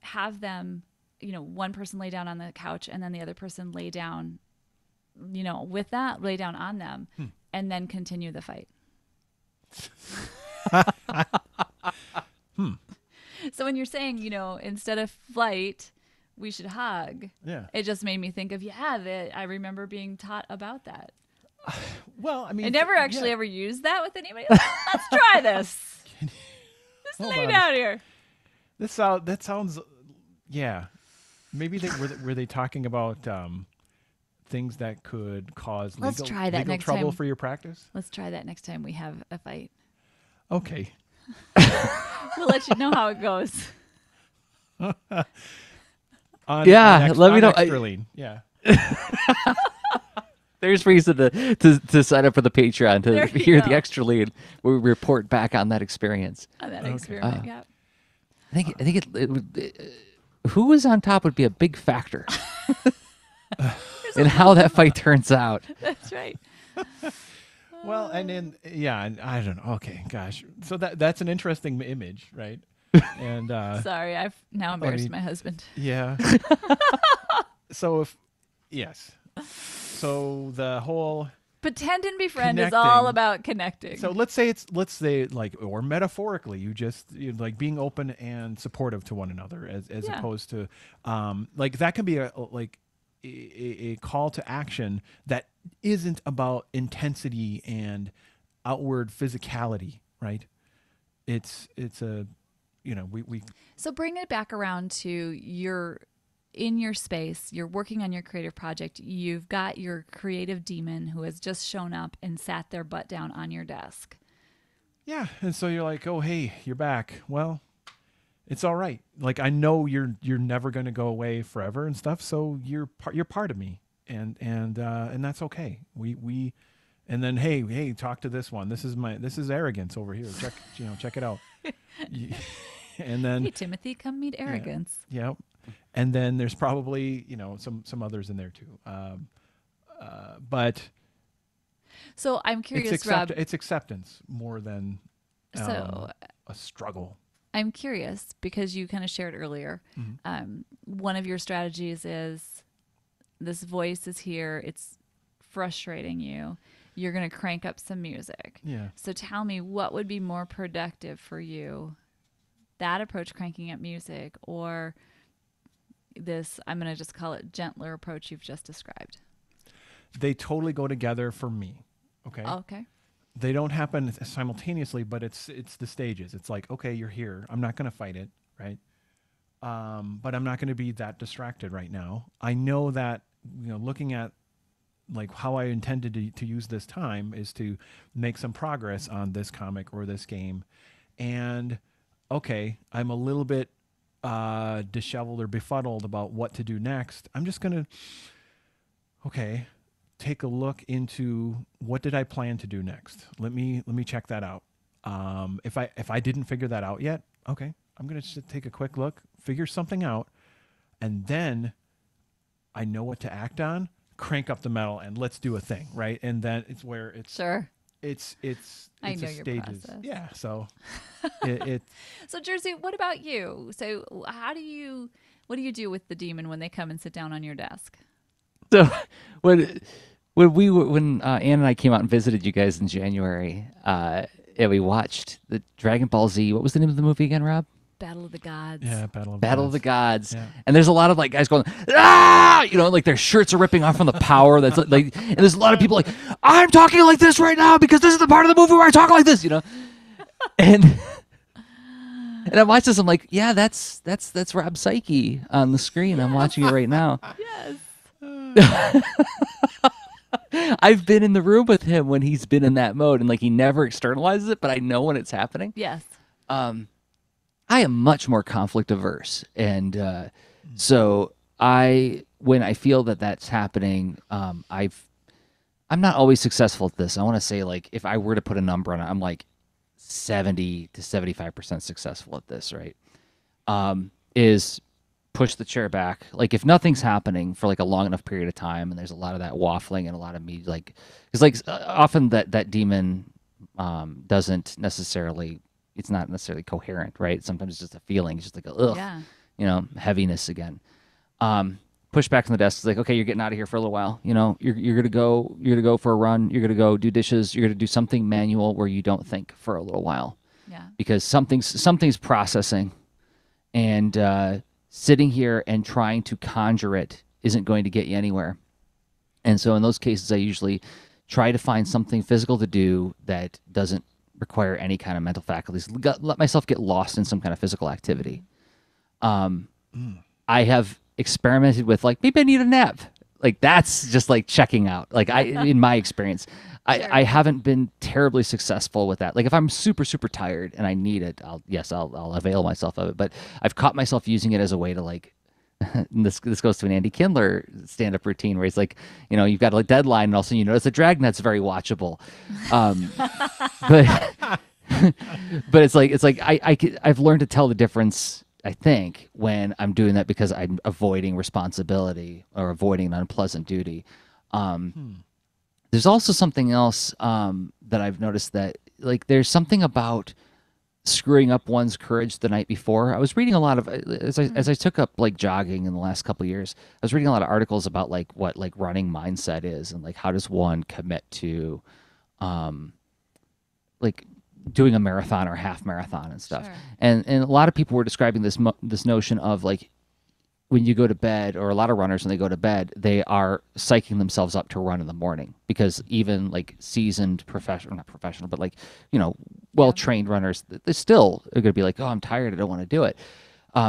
have them, one person lay down on the couch and then the other person lay down, lay down on them and then continue the fight. So when you're saying, instead of flight, we should hug. Yeah. It just made me think of, that I remember being taught about that. Well, I mean, I never actually ever used that with anybody. Let's try this. Just lay down here. That sounds, yeah. Maybe were they talking about things that could cause Let's try that legal next trouble time. for your practice? Let's try that next time we have a fight. Okay. We'll let you know how it goes. On let me know. Extra lean. Yeah. There's reason to sign up for the Patreon There to you hear go. the extra lead where we report back on that experience. On that Okay. experiment, yeah. I think it would, who was on top would be a big factor in how that fight turns out. That's right. Well, and then and I don't know. Okay, gosh. So that's an interesting image, right? And Sorry, I've now embarrassed my husband. yeah. So so the whole Pretend and befriend is Connecting. all about connecting. so let's say like, or metaphorically, you're like being open and supportive to one another as Yeah. opposed to like that can be a call to action that isn't about intensity and outward physicality, right? It's a we So bring it back around to you're in your space, you're working on your creative project, you've got your creative demon who has just shown up and sat their butt down on your desk. yeah, and so you're like, oh hey, you're back. Well, it's all right. Like I know you're never going to go away forever and stuff. So you're part of me, and that's okay. We and then hey, talk to this one. This is arrogance over here. Check it out. And then Hey, Timothy, come meet arrogance. yeah, and then there's probably some others in there too. But So I'm curious, Rob. it's acceptance more than So a struggle. I'm curious because you kind of shared earlier. One of your strategies is this voice is here. It's frustrating you. You're going to crank up some music. Yeah. So tell me, what would be more productive for you? That approach, cranking up music, or this, I'm going to just call it gentler approach you've just described? They totally go together for me. Okay. Okay. They don't happen simultaneously, but it's the stages. It's like, okay, you're here. I'm not going to fight it, right? But I'm not going to be that distracted right now. I know that, looking at like how I intended to use this time is to make some progress on this comic or this game. And okay, I'm a little bit disheveled or befuddled about what to do next. I'm just going to, take a look into what did I plan to do next. Let me check that out. If I didn't figure that out yet, okay, I'm going to just take a quick look, figure something out, and then I know what to act on. Crank up the metal and let's do a thing, right? And then it's where it's Sure. It's I know a your stages. process. Yeah. So it So Jersey, what about you? So what do you do with the demon when they come and sit down on your desk? So when Ann and I came out and visited you guys in January, and we watched the Dragon Ball Z. What was the name of the movie again, Rob? Battle of the Gods. yeah, Battle of the Gods. Yeah. And there's a lot of like guys going, ah, like their shirts are ripping off from the power. That's like, and there's a lot of people like, I'm talking like this right now because this is the part of the movie where I talk like this, and I watched this. I'm like, yeah, that's Rob Psyche on the screen. I'm watching it right now. Yes. I've been in the room with him when he's been in that mode, and like he never externalizes it, but I know when it's happening. Yes. I am much more conflict averse, and so when I feel that that's happening, I'm not always successful at this. I want to say, like, if I were to put a number on it, I'm like 70 to 75% successful at this. Right? Is push the chair back. Like, if nothing's happening for like a long enough period of time, and there's a lot of that waffling and a lot of me, like, because like often that demon doesn't necessarily. It's not necessarily coherent, right? Sometimes it's just a feeling. It's just like, ugh, heaviness again. Push back from the desk. It's like, okay, you're getting out of here for a little while. You're gonna go for a run. You're gonna go do dishes. You're gonna do something manual where you don't think for a little while. Yeah. Because something's processing, and sitting here and trying to conjure it isn't going to get you anywhere. And so in those cases, I usually try to find something physical to do that doesn't require any kind of mental faculties. Let myself get lost in some kind of physical activity. I have experimented with like, maybe I need a nap. Like that's just like checking out. Like in my experience, I haven't been terribly successful with that. Like if I'm super, super tired and I need it, I'll avail myself of it. But I've caught myself using it as a way to like, and this goes to an Andy Kindler stand-up routine where he's like, you know, you've got a deadline and all of a sudden you notice the Dragnet's very watchable. But but it's like I've learned to tell the difference, I think, when I'm doing that because I'm avoiding responsibility or avoiding an unpleasant duty. There's also something else that I've noticed, that like there's something about screwing up one's courage the night before. I was reading a lot of as I took up like jogging in the last couple of years. I was reading a lot of articles about like what like running mindset is and like how does one commit to like doing a marathon or half marathon and stuff. Sure. And a lot of people were describing this notion of like when you go to bed, or a lot of runners when they go to bed, they are psyching themselves up to run in the morning, because even like seasoned professional, not professional, but like, you know, well-trained runners, they still are going to be like, oh, I'm tired, I don't want to do it.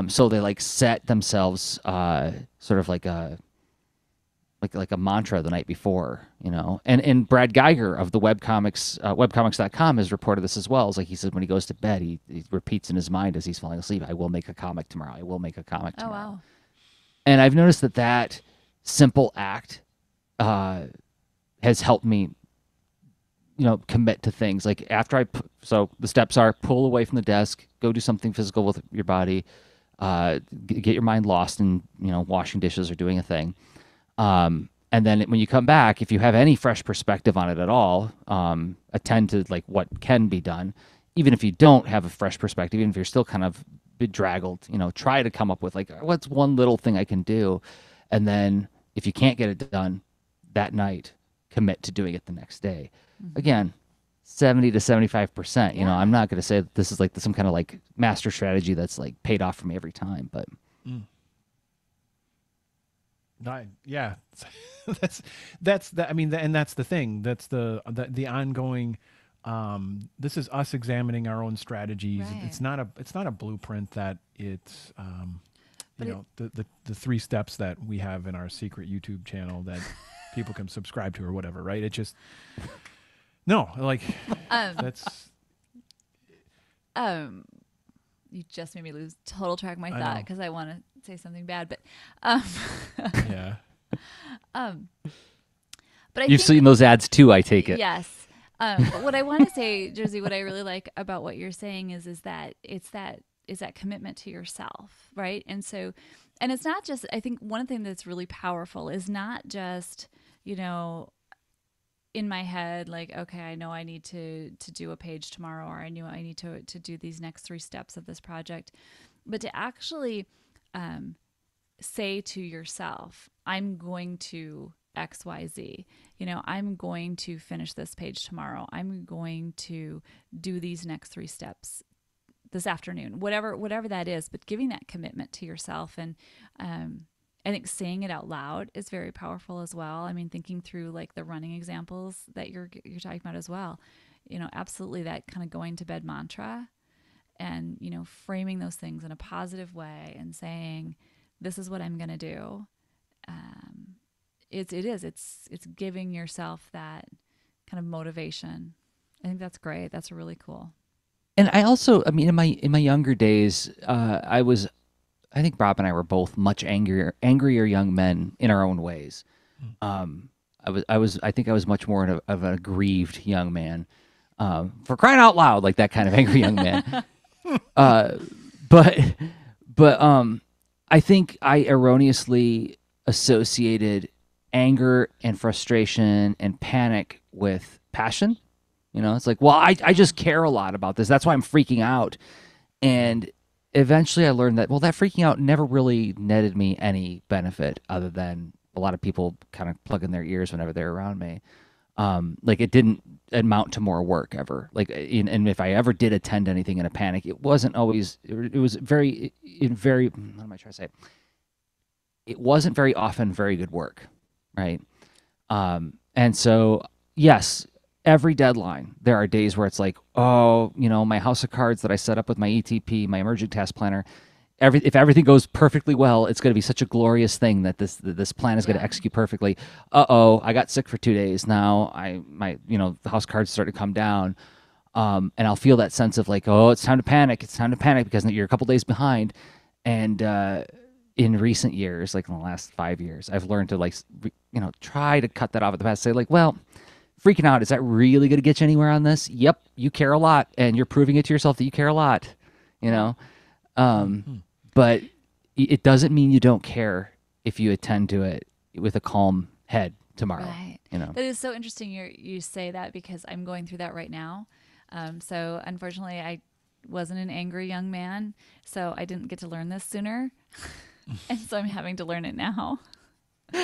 So they like set themselves sort of like a mantra the night before, you know. And Brad Geiger of the webcomics.com has reported this as well. It's like he said when he goes to bed, he repeats in his mind as he's falling asleep, I will make a comic tomorrow. I will make a comic tomorrow. Oh, wow. And I've noticed that simple act has helped me, you know, commit to things. Like after so the steps are pull away from the desk, go do something physical with your body, get your mind lost in, you know, washing dishes or doing a thing. And then when you come back, if you have any fresh perspective on it at all, attend to like what can be done. Even if you don't have a fresh perspective, even if you're still kind of bedraggled, you know, try to come up with like, what's one little thing I can do? And then if you can't get it done that night, commit to doing it the next day. Mm-hmm. Again, 70 to 75%, you know, I'm not going to say that this is like some kind of like master strategy that's like paid off for me every time, but yeah, that's I mean, and that's the thing. That's the ongoing. This is us examining our own strategies. Right. It's not a blueprint that it's you know, the 3 steps that we have in our secret YouTube channel that people can subscribe to or whatever. Right? It just no, like that's. You just made me lose total track of my thought because I want to say something bad, but Yeah. But you've seen those ads too, I take it. Yes. But what I want to say, Jersey, what I really like about what you're saying is that it's that commitment to yourself, right? And so, and it's not just, I think one thing that's really powerful is not just, you know, in my head, like, okay, I know I need to do a page tomorrow, or I knew I need to do these next 3 steps of this project, but to actually say to yourself, I'm going to XYZ, you know, I'm going to finish this page tomorrow. I'm going to do these next 3 steps this afternoon, whatever that is, but giving that commitment to yourself. And I think saying it out loud is very powerful as well. I mean, thinking through like the running examples that you're talking about as well, you know, absolutely that kind of going to bed mantra, and, you know, framing those things in a positive way and saying, this is what I'm going to do. It's giving yourself that kind of motivation. I think that's great. That's really cool. And I also, I mean, in my younger days, I think Rob and I were both much angrier young men in our own ways. I think I was much more of an aggrieved young man, for crying out loud, like that kind of angry young man. But I think I erroneously associated anger and frustration and panic with passion. You know, it's like, well, I just care a lot about this. That's why I'm freaking out. And eventually I learned that, well, that freaking out never really netted me any benefit other than a lot of people kind of plugging their ears whenever they're around me. Like it didn't amount to more work ever. Like, and if I ever did attend anything in a panic, it wasn't always, it was very, what am I trying to say? It wasn't very often very good work. Right. And so, yes, every deadline, there are days where it's like, oh, my house of cards that I set up with my ETP, my emerging task planner, if everything goes perfectly well, it's going to be such a glorious thing that this plan is going to execute perfectly. I got sick for 2 days. Now the house cards start to come down. And I'll feel that sense of like, oh, it's time to panic. It's time to panic because you're a couple days behind. And in recent years, like in the last 5 years, I've learned to try to cut that off at the pass. Say like, well, freaking out, is that really going to get you anywhere on this? Yep, you care a lot, and you're proving it to yourself that you care a lot. But it doesn't mean you don't care if you attend to it with a calm head tomorrow. Right. That is so interesting you say that, because I'm going through that right now. So unfortunately, I wasn't an angry young man, so I didn't get to learn this sooner. And so I'm having to learn it now.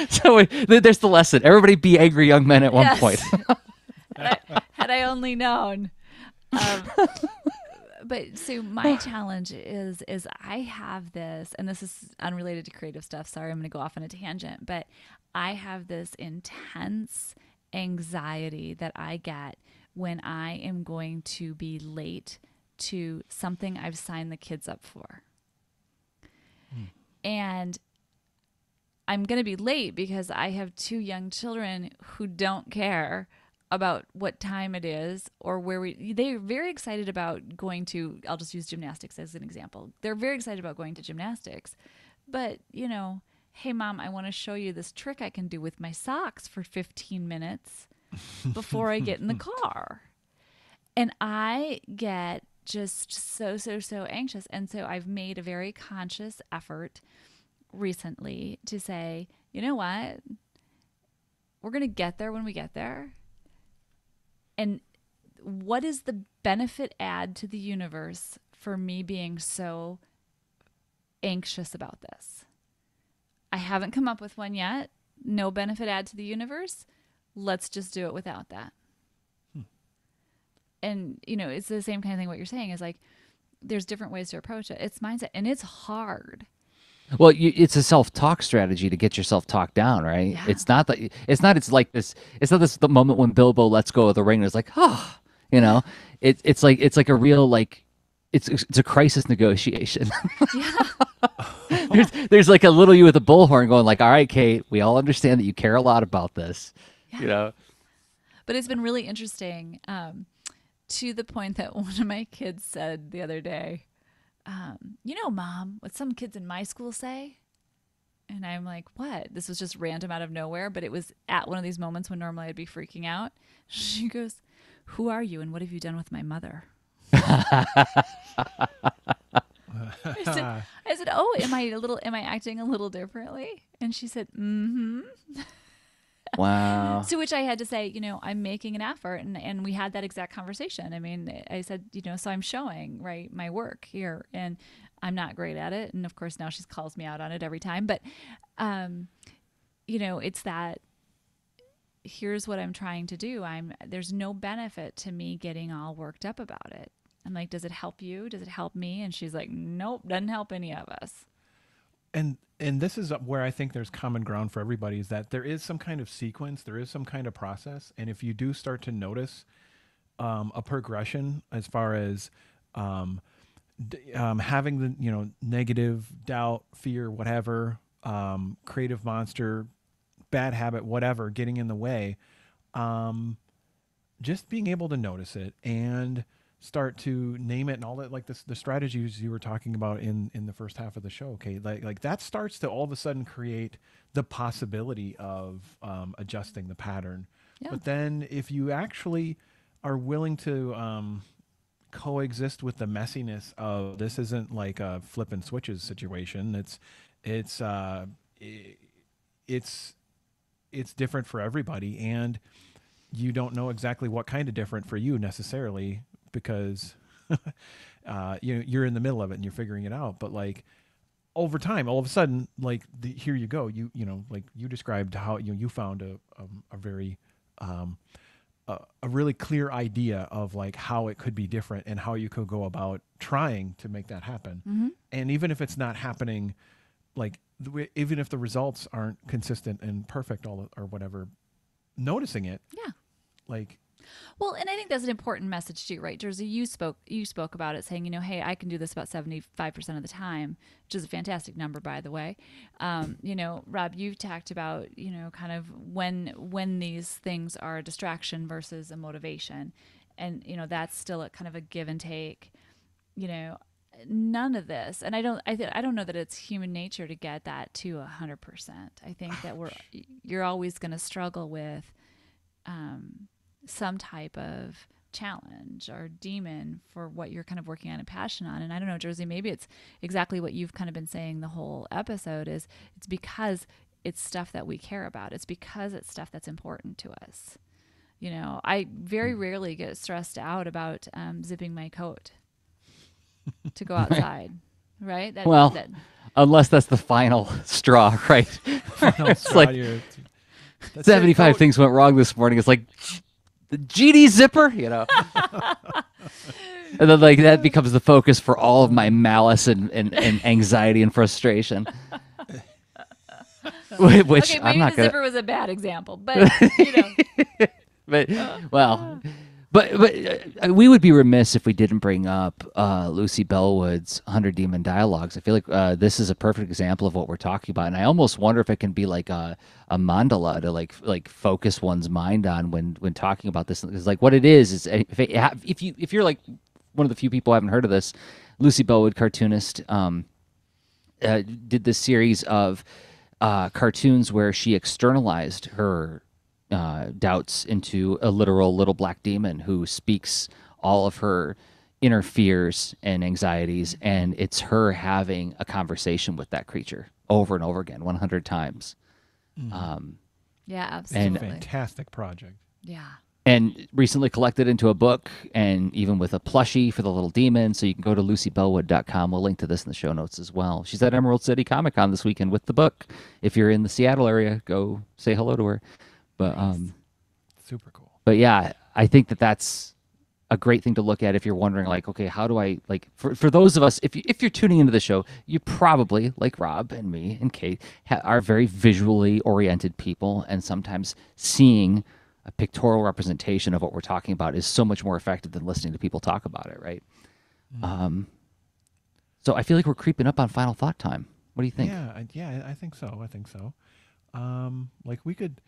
So there's the lesson. Everybody be angry young men at one point. Had I only known. But so my challenge is I have this, and this is unrelated to creative stuff. Sorry, I'm going to go off on a tangent, but I have this intense anxiety that I get when I am going to be late to something I've signed the kids up for. And I'm going to be late because I have 2 young children who don't care about what time it is or they're very excited about going to, I'll just use gymnastics as an example. They're very excited about going to gymnastics, but hey mom, I want to show you this trick I can do with my socks for 15 minutes before I get in the car. And I get just so anxious. And so I've made a very conscious effort recently to say, you know what? We're going to get there when we get there. And what is the benefit add to the universe for me being so anxious about this? I haven't come up with one yet. No benefit add to the universe. Let's just do it without that. And, it's the same kind of thing what you're saying is like, there's different ways to approach it. It's mindset, and it's hard. Well, it's a self-talk strategy to get yourself talked down, right? Yeah. It's not the moment when Bilbo lets go of the ring and it's like, it's like a real, like, it's a crisis negotiation. Yeah. there's like a little you with a bullhorn going like, all right, Kate, we all understand that you care a lot about this, But it's been really interesting, to the point that one of my kids said the other day, Mom, what some kids in my school say? And I'm like, what? This was just random out of nowhere, but it was at one of these moments when normally I'd be freaking out. She goes, who are you and what have you done with my mother? I said, oh, am I acting a little differently? And she said, mm-hmm. Wow. To which I had to say, I'm making an effort. And we had that exact conversation. I mean, I said, so I'm showing, right, my work here. And I'm not great at it. And of course, now she calls me out on it every time. But, it's that here's what I'm trying to do. There's no benefit to me getting all worked up about it. I'm like, does it help you? Does it help me? And she's like, nope, doesn't help any of us. And this is where I think there's common ground for everybody, is that there is some kind of sequence, there is some kind of process. And if you do start to notice a progression as far as having the, negative, doubt, fear, whatever, creative monster, bad habit, whatever, getting in the way, just being able to notice it and start to name it and all that, like the strategies you were talking about in the first half of the show. Okay. Like that starts to all of a sudden create the possibility of adjusting the pattern. Yeah. But then if you actually are willing to coexist with the messiness of this isn't like a flip and switches situation. It's different for everybody. And you don't know exactly what kind of different for you necessarily, because you're in the middle of it and you're figuring it out. But like over time, all of a sudden, like here you go. Like you described how you found a very a really clear idea of like how it could be different and how you could go about trying to make that happen. Mm-hmm. And even if it's not happening, like even if the results aren't consistent and perfect or whatever, noticing it, yeah, like Well, and I think that's an important message too, right, Jersey? You spoke about it, saying, hey, I can do this about 75% of the time, which is a fantastic number, by the way. Rob, you've talked about, kind of when these things are a distraction versus a motivation, and that's still a kind of a give and take. None of this, and I don't know that it's human nature to get that to 100%. I think that you're always going to struggle with some type of challenge or demon for what you're kind of working on and passionate on. And I don't know, Jersey, maybe it's exactly what you've kind of been saying the whole episode is it's because it's stuff that we care about. It's because it's stuff that's important to us. I very rarely get stressed out about zipping my coat to go outside, right? Unless that's the final straw, right? It's straw, like 75 things went wrong this morning. It's like the GD zipper, And then that becomes the focus for all of my malice and anxiety and frustration. Which okay, I'm maybe not the gonna... zipper was a bad example, but But we would be remiss if we didn't bring up Lucy Bellwood's 100 Demon Dialogues. I feel like this is a perfect example of what we're talking about, and I almost wonder if it can be like a mandala to like focus one's mind on when talking about this. Because like what it is if you're like one of the few people who haven't heard of this, Lucy Bellwood, cartoonist, did this series of cartoons where she externalized her doubts into a literal little black demon who speaks all of her inner fears and anxieties, and it's her having a conversation with that creature over and over again 100 times. Yeah, absolutely. And fantastic project. Yeah. And recently collected into a book, and even with a plushie for the little demon. So you can go to lucybellwood.com. We'll link to this in the show notes as well. She's at Emerald City Comic Con this weekend with the book. If you're in the Seattle area, go say hello to her. But super cool. But yeah, I think that's a great thing to look at if you're wondering, like, okay, how do I, like, for those of us, if you're tuning into the show, you probably, like Rob and me and Kate, are very visually oriented people, and sometimes seeing a pictorial representation of what we're talking about is so much more effective than listening to people talk about it, right? So I feel like we're creeping up on final thought time. What do you think? Yeah, I think so. Like we could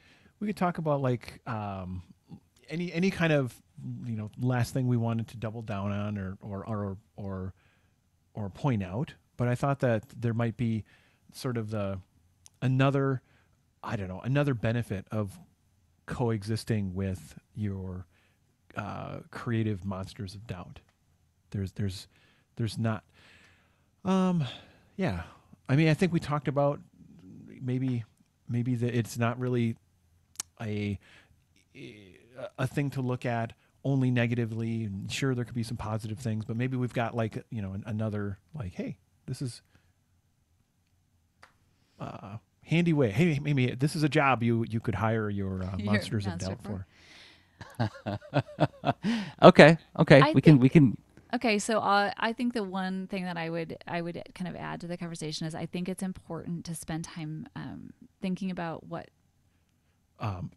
talk about like any kind of last thing we wanted to double down on or point out, but I thought that there might be sort of another benefit of coexisting with your creative monsters of doubt. There's not yeah. I mean, I think we talked about maybe that it's not really a thing to look at only negatively. Sure, there could be some positive things, but maybe we've got like another like, hey, this is handy way. Hey, maybe this is a job you could hire your monsters of doubt for. Okay, we can. Okay, so I think the one thing that I would kind of add to the conversation is I think it's important to spend time thinking about what.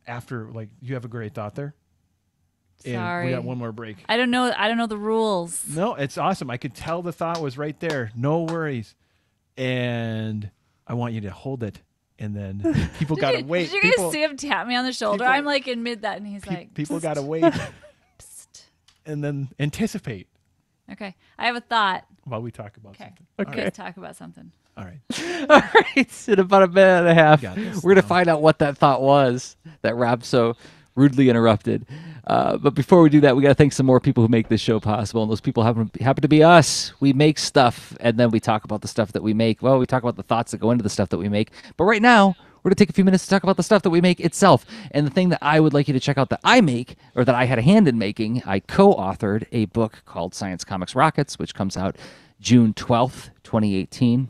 After, like, you have a great thought there. Sorry, and we got one more break. I don't know the rules. No, it's awesome. I could tell the thought was right there. No worries. And I want you to hold it. And then people gotta wait. Did you guys see him tap me on the shoulder? I'm like in mid that, and he's like, people gotta wait. And then anticipate. Okay, I have a thought. While we talk about something. Okay, let's talk about something. All right. All right. In about a minute and a half, we're going to find out what that thought was that Rob so rudely interrupted. But before we do that, we got to thank some more people who make this show possible. And those people happen to be us. We make stuff, and then we talk about the stuff that we make. Well, we talk about the thoughts that go into the stuff that we make. But right now, we're going to take a few minutes to talk about the stuff that we make itself. And the thing that I would like you to check out that I make, or that I had a hand in making, I co-authored a book called Science Comics Rockets, which comes out June 12th, 2018.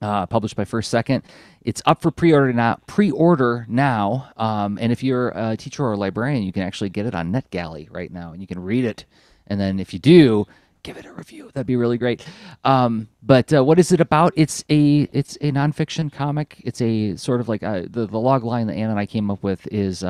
Published by First Second. It's up for pre-order now. And if you're a teacher or a librarian, you can actually get it on NetGalley right now, and you can read it. And then if you do, give it a review. That'd be really great. But what is it about? It's a nonfiction comic. It's a sort of like the log line that Anna and I came up with is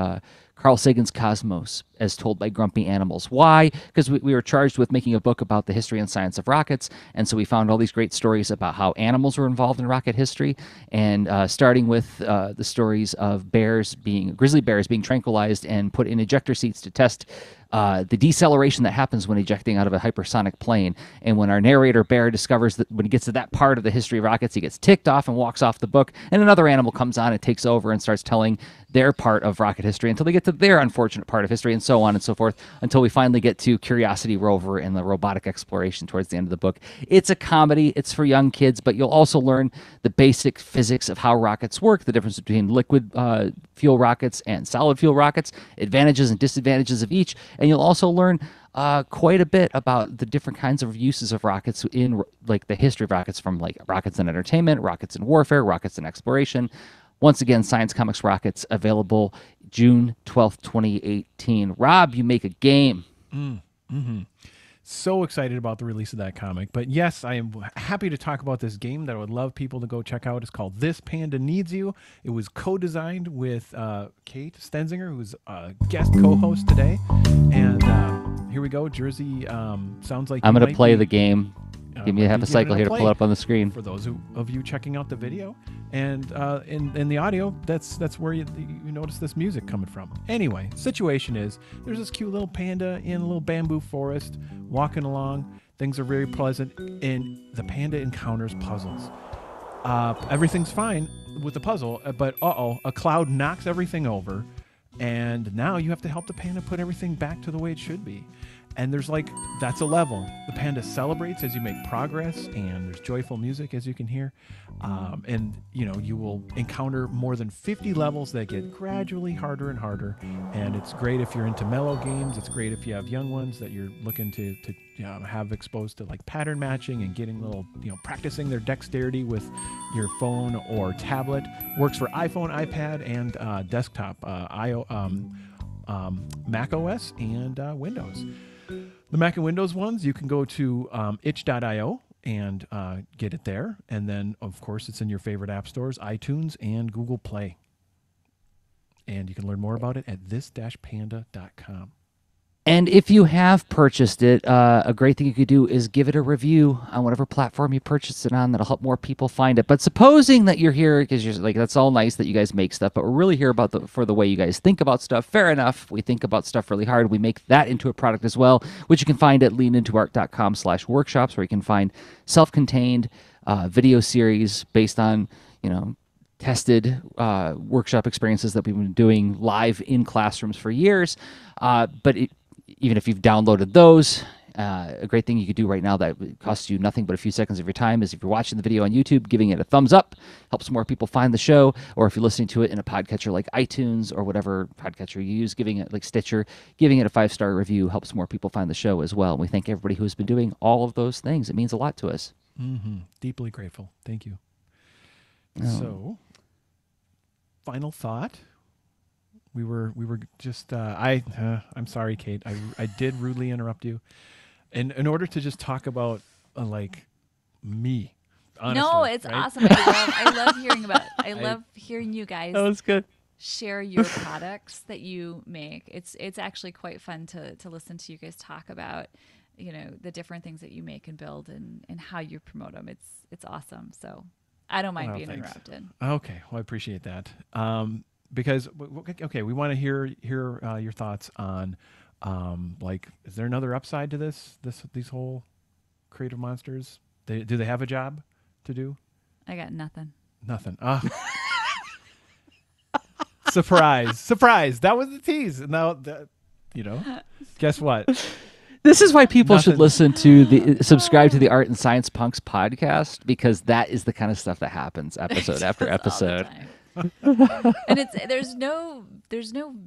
Carl Sagan's Cosmos as told by grumpy animals. Why? Because we were charged with making a book about the history and science of rockets, and so we found all these great stories about how animals were involved in rocket history, and starting with the stories of grizzly bears being tranquilized and put in ejector seats to test the deceleration that happens when ejecting out of a hypersonic plane. And when our narrator bear discovers that when he gets to that part of the history of rockets, he gets ticked off and walks off the book, and another animal comes on and takes over and starts telling their part of rocket history until they get to their unfortunate part of history, and so on and so forth, until we finally get to Curiosity rover and the robotic exploration towards the end of the book. It's a comedy. It's for young kids, but you'll also learn the basic physics of how rockets work, the difference between liquid fuel rockets and solid fuel rockets, advantages and disadvantages of each, and you'll also learn quite a bit about the different kinds of uses of rockets in like the history of rockets, from like rockets in entertainment, rockets in warfare, rockets in exploration. Once again, Science Comics Rockets, available June 12th, 2018. Rob, you make a game. So excited about the release of that comic. But yes, I am happy to talk about this game that I would love people to go check out. It's called This Panda Needs You. It was co-designed with Kate Stenzinger, who's a guest co-host today. And here we go. Jersey, sounds like I'm going to play the game. Give me half a cycle here to pull it up on the screen. For those of you checking out the video and in the audio, that's where you notice this music coming from. Anyway, situation is there's this cute little panda in a little bamboo forest walking along. Things are very pleasant, and the panda encounters puzzles. Everything's fine with the puzzle, but a cloud knocks everything over, and now you have to help the panda put everything back to the way it should be. And that's a level. The panda celebrates as you make progress, and there's joyful music, as you can hear. And you will encounter more than 50 levels that get gradually harder and harder. And it's great if you're into mellow games. It's great if you have young ones that you're looking to have exposed to like pattern matching and getting practicing their dexterity with your phone or tablet. Works for iPhone, iPad, and desktop, Mac OS and Windows. The Mac and Windows ones, you can go to itch.io and get it there. And then, of course, it's in your favorite app stores, iTunes and Google Play. And you can learn more about it at this-panda.com. And if you have purchased it, a great thing you could do is give it a review on whatever platform you purchased it on. That'll help more people find it. But supposing that you're here because you're like, that's all nice that you guys make stuff, but we're really here for the way you guys think about stuff. Fair enough. We think about stuff really hard. We make that into a product as well, which you can find at leanintoart.com/workshops, where you can find self-contained video series based on, tested workshop experiences that we've been doing live in classrooms for years. Even if you've downloaded those, a great thing you could do right now that costs you nothing but a few seconds of your time is, if you're watching the video on YouTube, giving it a thumbs up helps more people find the show. Or if you're listening to it in a podcatcher like iTunes or whatever podcatcher you use, giving it like Stitcher, giving it a 5-star review helps more people find the show as well. And we thank everybody who's been doing all of those things. It means a lot to us. Mm-hmm. Deeply grateful. Thank you. So, final thought. We were just I'm sorry, Kate. I did rudely interrupt you, and in order to just talk about me. Honestly, no, it's right? awesome. I love hearing about. I love hearing you guys. That was good. Share your products that you make. It's actually quite fun to listen to you guys talk about the different things that you make and build and how you promote them. It's awesome. So I don't mind being interrupted. Okay, well, I appreciate that. Because we want to hear your thoughts on is there another upside to these whole creative monsters? Do they have a job to do? I got nothing. Nothing. Surprise! That was the tease. Now guess what? This is why people should subscribe to the Art and Science Punks podcast, because that is the kind of stuff that happens episode after episode. And there's no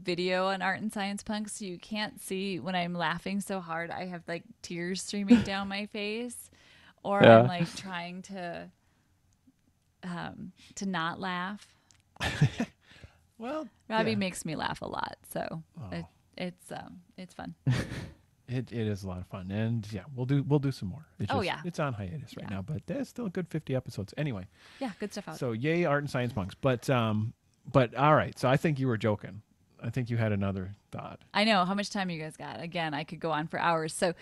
video on Art and Science Punks, so you can't see when I'm laughing so hard I have like tears streaming down my face, or I'm like trying to not laugh. Well, Robbie makes me laugh a lot, so it's fun. It is a lot of fun, and yeah, we'll do some more. It's Oh, just, yeah. it's on hiatus right Yeah. now, but there's still a good 50 episodes anyway. Yeah, good stuff out. So yay, art and science punks. But all right. So I think you were joking. I think you had another thought. I know how much time you guys got. Again, I could go on for hours. So,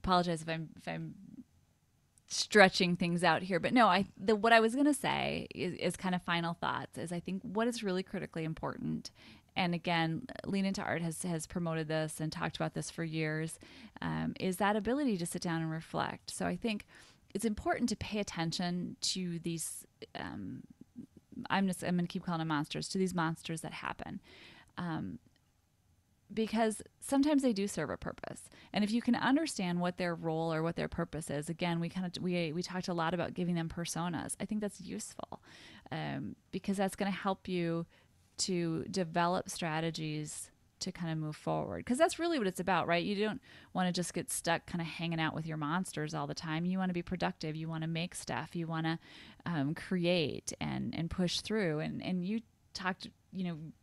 apologize if I'm stretching things out here, but no, what I was gonna say is kind of final thoughts. Is I think what is really critically important, and again, Lean Into Art has promoted this and talked about this for years, is that ability to sit down and reflect. So I think it's important to pay attention to these. I'm going to keep calling them monsters, to these monsters that happen. Because sometimes they do serve a purpose. And if you can understand what their role or what their purpose is, again, we talked a lot about giving them personas. I think that's useful, because that's going to help you to develop strategies to kind of move forward. Because that's really what it's about, right? You don't want to just get stuck kind of hanging out with your monsters all the time. You want to be productive. You want to make stuff. You want to create and push through. And you talked,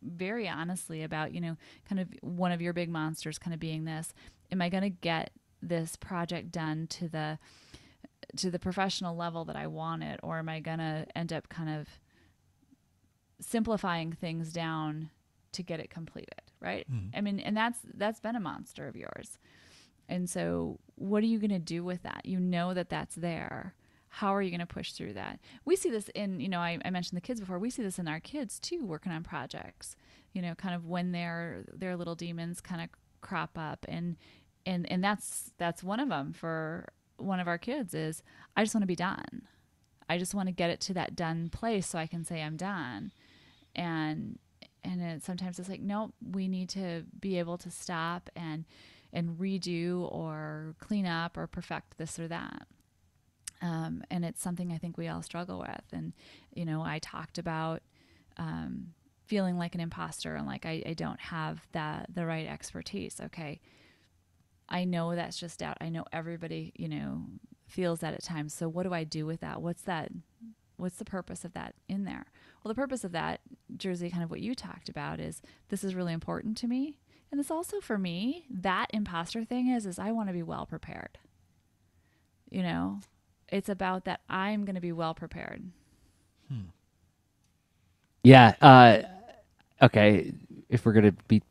very honestly about, kind of one of your big monsters kind of being this: am I going to get this project done to the professional level that I want it, or am I going to end up kind of simplifying things down to get it completed, right? I mean, and that's been a monster of yours. And so what are you going to do with that? You know that's there. How are you going to push through that? We see this in, I mentioned the kids before. We see this in our kids too, working on projects, kind of when their little demons kind of crop up. And that's one of them for one of our kids is, I just want to be done. I just want to get it to that done place so I can say I'm done. And sometimes it's like, no, we need to be able to stop and redo or clean up or perfect this or that. And it's something I think we all struggle with. And, I talked about feeling like an imposter and like I don't have the right expertise. Okay, I know that's just doubt. I know everybody, feels that at times. So what do I do with that? What's the purpose of that in there? Well, the purpose of that, Jersey, kind of what you talked about is, this is really important to me. And this also for me, that imposter thing is I want to be well prepared. It's about that I'm going to be well prepared. Yeah. Okay. If we're going to be,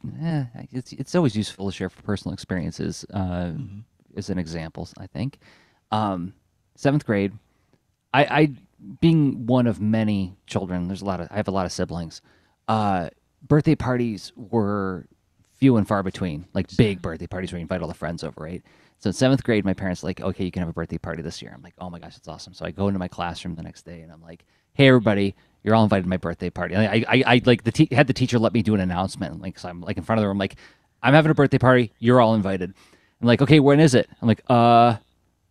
it's always useful to share personal experiences as an example, I think. 7th grade, I being one of many children, I have a lot of siblings. Birthday parties were few and far between, like big birthday parties where you invite all the friends over, right? So in 7th grade, my parents were like, okay, you can have a birthday party this year. I'm like, oh my gosh, that's awesome. So I go into my classroom the next day and I'm like, hey, everybody, you're all invited to my birthday party. And I like had the teacher let me do an announcement. Like, so I'm like in front of the room, like, I'm having a birthday party. You're all invited. I'm like, okay, when is it? I'm like, I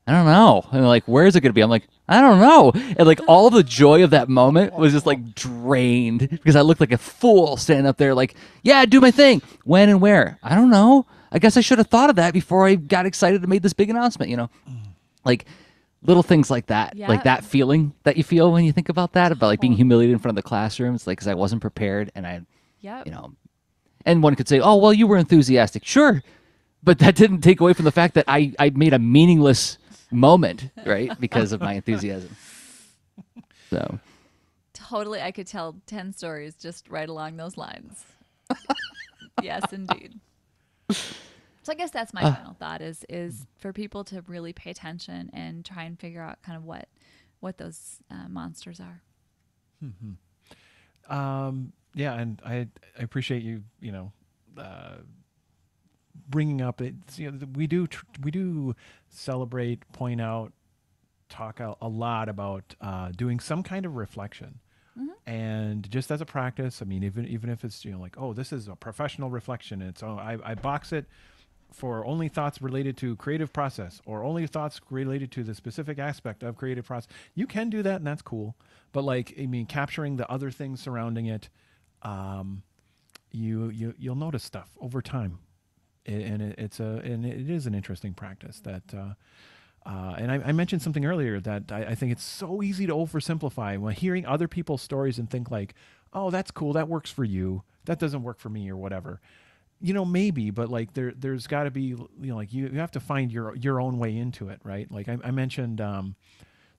don't know. And they're like, where is it going to be? I'm like, I don't know. And like all the joy of that moment was just like drained because I looked like a fool standing up there like, yeah, do my thing. When and where? I don't know. I guess I should have thought of that before I got excited and made this big announcement, Like little things like that. Yeah. Like that feeling that you feel when you think about that, about like being humiliated in front of the classroom. It's like, because I wasn't prepared and and one could say, oh, well, you were enthusiastic. Sure. But that didn't take away from the fact that I made a meaningless moment, right? Because of my enthusiasm. So Totally. I could tell 10 stories just right along those lines. Yes, indeed. So I guess that's my final thought is for people to really pay attention and try and figure out kind of what those monsters are. Yeah. And I appreciate you, bringing up it. We do celebrate, point out, talk a lot about doing some kind of reflection. And just as a practice, I mean, even if it's like, oh, this is a professional reflection, and so I box it for only thoughts related to creative process or only thoughts related to the specific aspect of creative process. You can do that, and that's cool. But like, I mean, capturing the other things surrounding it, you'll notice stuff over time, and it is an interesting practice that. And I mentioned something earlier that I think it's so easy to oversimplify when hearing other people's stories and think like, oh, that's cool, that works for you, that doesn't work for me, or whatever. maybe, but like there's got to be, like you have to find your own way into it, right? Like I mentioned,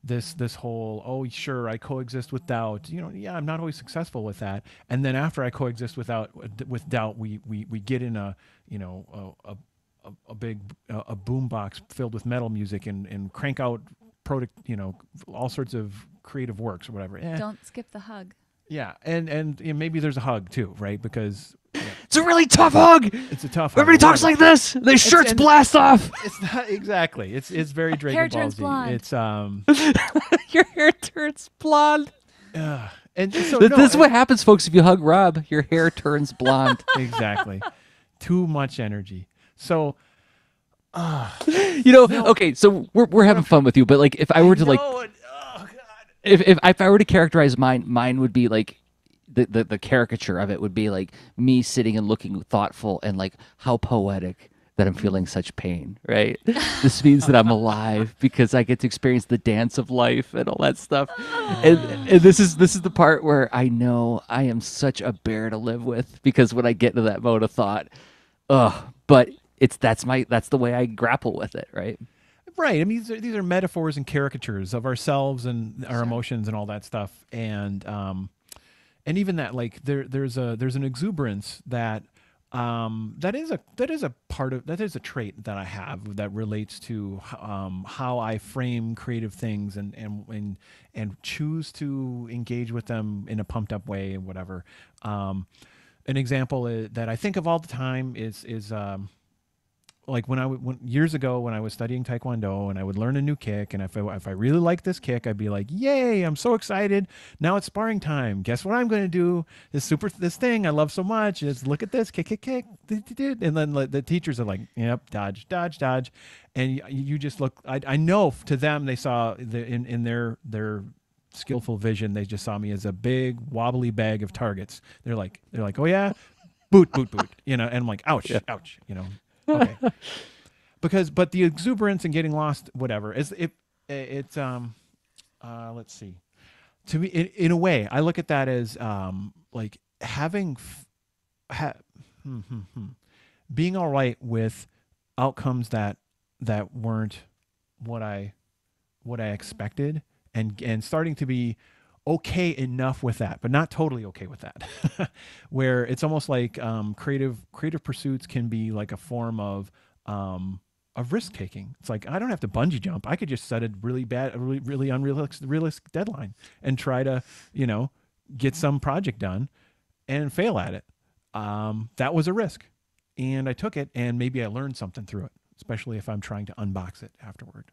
this whole, oh sure, I coexist with doubt. Yeah, I'm not always successful with that. And then after I coexist with doubt, we get in a big boom box filled with metal music and crank out all sorts of creative works or whatever. Don't skip the hug. Yeah, and maybe there's a hug too, right? Because it's a really tough hug. It's a tough hug. Everybody talks like this. Their shirts blast off. It's not exactly. It's very Dragon Hair Ball turns Z. blonde. It's Your hair turns blonde. and so This is what happens, folks. If you hug Rob, your hair turns blonde. Exactly. Too much energy. So, okay, so we're having fun with you, but like if I were to like, if I were to characterize mine would be like the caricature of it would be like me sitting and looking thoughtful and like how poetic that I'm feeling such pain, right? This means that I'm alive because I get to experience the dance of life and all that stuff. And this is the part where I know I am such a bear to live with, because when I get into that mode of thought, but that's the way I grapple with it, right? Right. I mean, these are metaphors and caricatures of ourselves and our emotions and all that stuff. And even that, like there's an exuberance that that is a trait that I have that relates to how I frame creative things and choose to engage with them in a pumped up way and whatever. An example that I think of all the time is like years ago when I was studying Taekwondo and I would learn a new kick, and if I really like this kick, I'd be like, yay, I'm so excited. Now it's sparring time. Guess what I'm going to do? This thing I love so much is look at this, kick. And then the teachers are like, yep, dodge. And you just look, I know to them, they saw in their skillful vision, they just saw me as a big wobbly bag of targets. They're like, oh yeah, boot, and I'm like, ouch, ouch, Okay. But the exuberance and getting lost, whatever, it's let's see. To me, in a way, I look at that as like having being all right with outcomes that weren't what I expected, and starting to be okay enough with that, but not totally okay with that. Where it's almost like creative pursuits can be like a form of risk taking. It's like I don't have to bungee jump. I could just set a really unrealistic deadline and try to get some project done and fail at it. That was a risk, and I took it, and maybe I learned something through it, especially if I'm trying to unbox it afterward.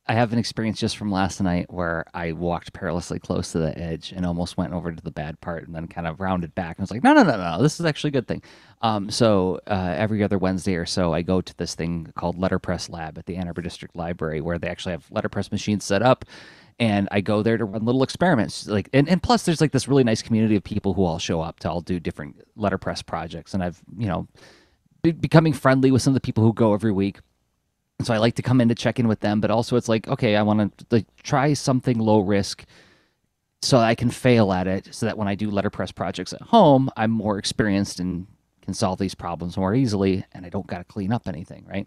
I have an experience just from last night where I walked perilously close to the edge and almost went over to the bad part and then kind of rounded back. And I was like, no, this is actually a good thing. So every other Wednesday or so, I go to this thing called Letterpress Lab at the Ann Arbor District Library, where they actually have letterpress machines set up. And I go there to run little experiments. And plus there's like this really nice community of people who all show up to all do different letterpress projects. And I've, becoming friendly with some of the people who go every week. So I like to come in to check in with them, but also it's like, okay, I want to try something low risk so I can fail at it, so that when I do letterpress projects at home, I'm more experienced and can solve these problems more easily, and I don't got to clean up anything, right?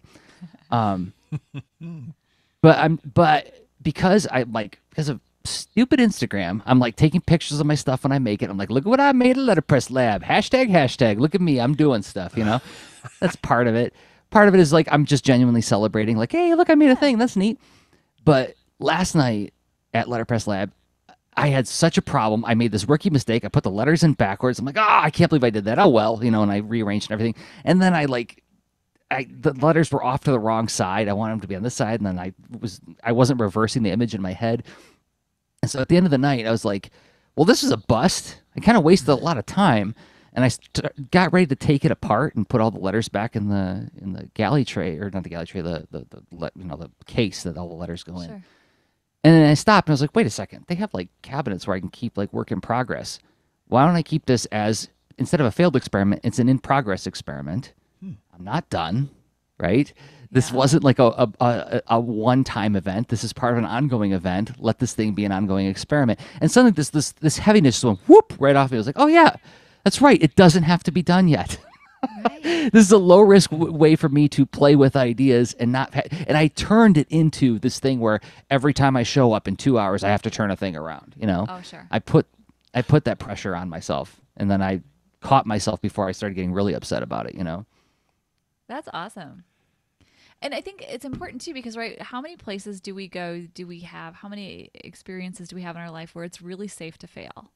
But because of stupid Instagram, I'm like taking pictures of my stuff when I make it. I'm like, look at what I made at Letterpress Lab. Hashtag. Look at me. I'm doing stuff, That's part of it. Part of it is like I'm just genuinely celebrating, like, hey, look, I made a thing. That's neat. But last night at Letterpress Lab, I had such a problem. I made this rookie mistake. I put the letters in backwards. I'm like, I can't believe I did that. Oh, well, and I rearranged and everything. And then the letters were off to the wrong side. I wanted them to be on this side. And then I wasn't reversing the image in my head. And so at the end of the night, I was like, well, this is a bust. I kind of wasted a lot of time. And I got ready to take it apart and put all the letters back in the galley tray, or not the galley tray, the case that all the letters go in. Sure. And then I stopped and I was like, wait a second. They have like cabinets where I can keep like work in progress. Why don't I keep this as, instead of a failed experiment, it's an in progress experiment. I'm not done, right? This wasn't like a one-time event. This is part of an ongoing event. Let this thing be an ongoing experiment. And suddenly this heaviness just went whoop right off me. I was like, oh yeah. That's right. It doesn't have to be done yet. Right. This is a low risk way for me to play with ideas and not. And I turned it into this thing where every time I show up in 2 hours, I have to turn a thing around. Oh, sure. I put that pressure on myself, and then I caught myself before I started getting really upset about it. That's awesome. And I think it's important too because, right, how many places do we go? How many experiences do we have in our life where it's really safe to fail?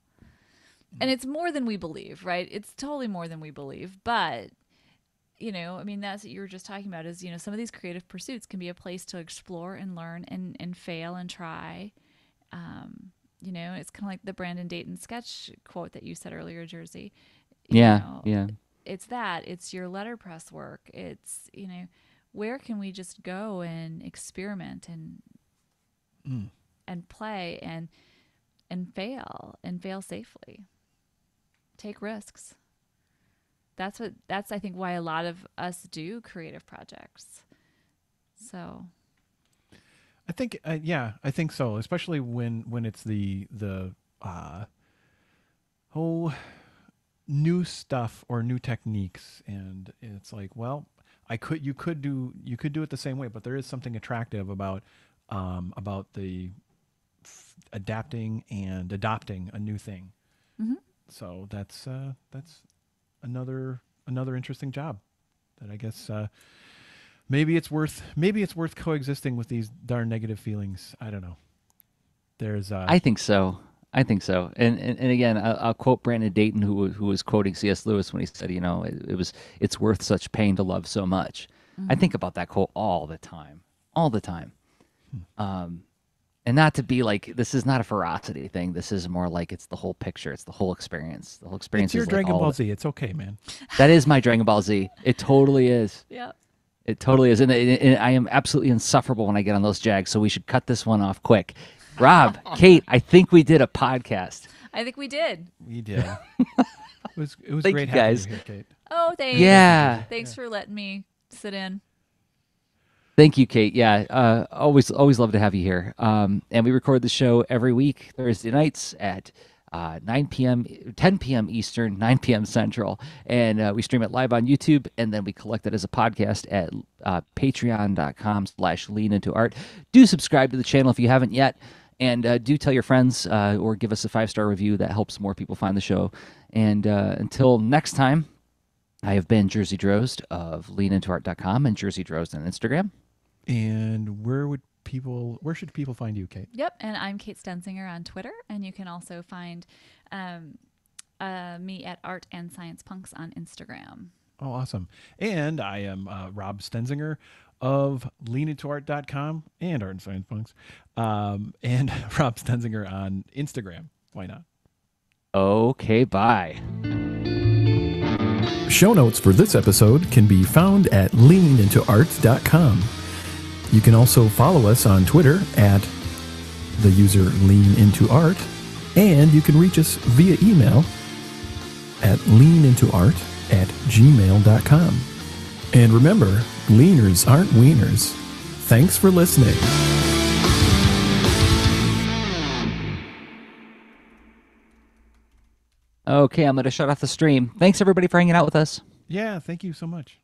And it's more than we believe, right? It's totally more than we believe. But, I mean, that's what you were just talking about is, some of these creative pursuits can be a place to explore and learn and fail and try. It's kind of like the Brandon Dayton sketch quote that you said earlier, Jersey. Yeah. It's your letterpress work. It's, where can we just go and experiment and play and fail safely. Take risks. That's I think why a lot of us do creative projects. So I think I think so, especially when it's the whole new stuff or new techniques, and it's like, well, you could do it the same way, but there is something attractive about the adapting and adopting a new thing. mm-hmm. So that's another interesting job that I guess maybe it's worth coexisting with these darn negative feelings. I don't know. There's I think so. And again, I'll quote Brandon Dayton, who was quoting C.S. Lewis when he said, it's worth such pain to love so much. Mm-hmm. I think about that quote all the time. And not to be like, this is not a ferocity thing. This is more like it's the whole picture. It's the whole experience. The whole experience it's your is Dragon like Ball Z. It's okay, man. That is my Dragon Ball Z. It totally is. Yeah. It totally is. And I am absolutely insufferable when I get on those Jags, so we should cut this one off quick. Rob, Kate, I think we did a podcast. I think we did. We did. It was Thank great you, having guys. you here, Kate. Oh, thanks. Yeah. Thanks for letting me sit in. Thank you, Kate. Yeah, always love to have you here. And we record the show every week, Thursday nights at 9 p.m., 10 p.m. Eastern, 9 p.m. Central. And we stream it live on YouTube, and then we collect it as a podcast at patreon.com/leanintoart. Do subscribe to the channel if you haven't yet. And do tell your friends or give us a 5-star review. That helps more people find the show. And until next time, I have been Jersey Drozd of leanintoart.com and Jersey Drozd on Instagram. And where should people find you, Kate? Yep, and I'm Kate Stenzinger on Twitter, and you can also find me at Art and Science Punks on Instagram. Oh, awesome. And I am Rob Stenzinger of leanintoart.com and Art and Science Punks, and Rob Stenzinger on Instagram. Why not? Okay, bye. Show notes for this episode can be found at leanintoart.com. You can also follow us on Twitter at the user leanintoart, and you can reach us via email at leanintoart@gmail.com. And remember, leaners aren't wieners. Thanks for listening. Okay, I'm going to shut off the stream. Thanks, everybody, for hanging out with us. Yeah, thank you so much.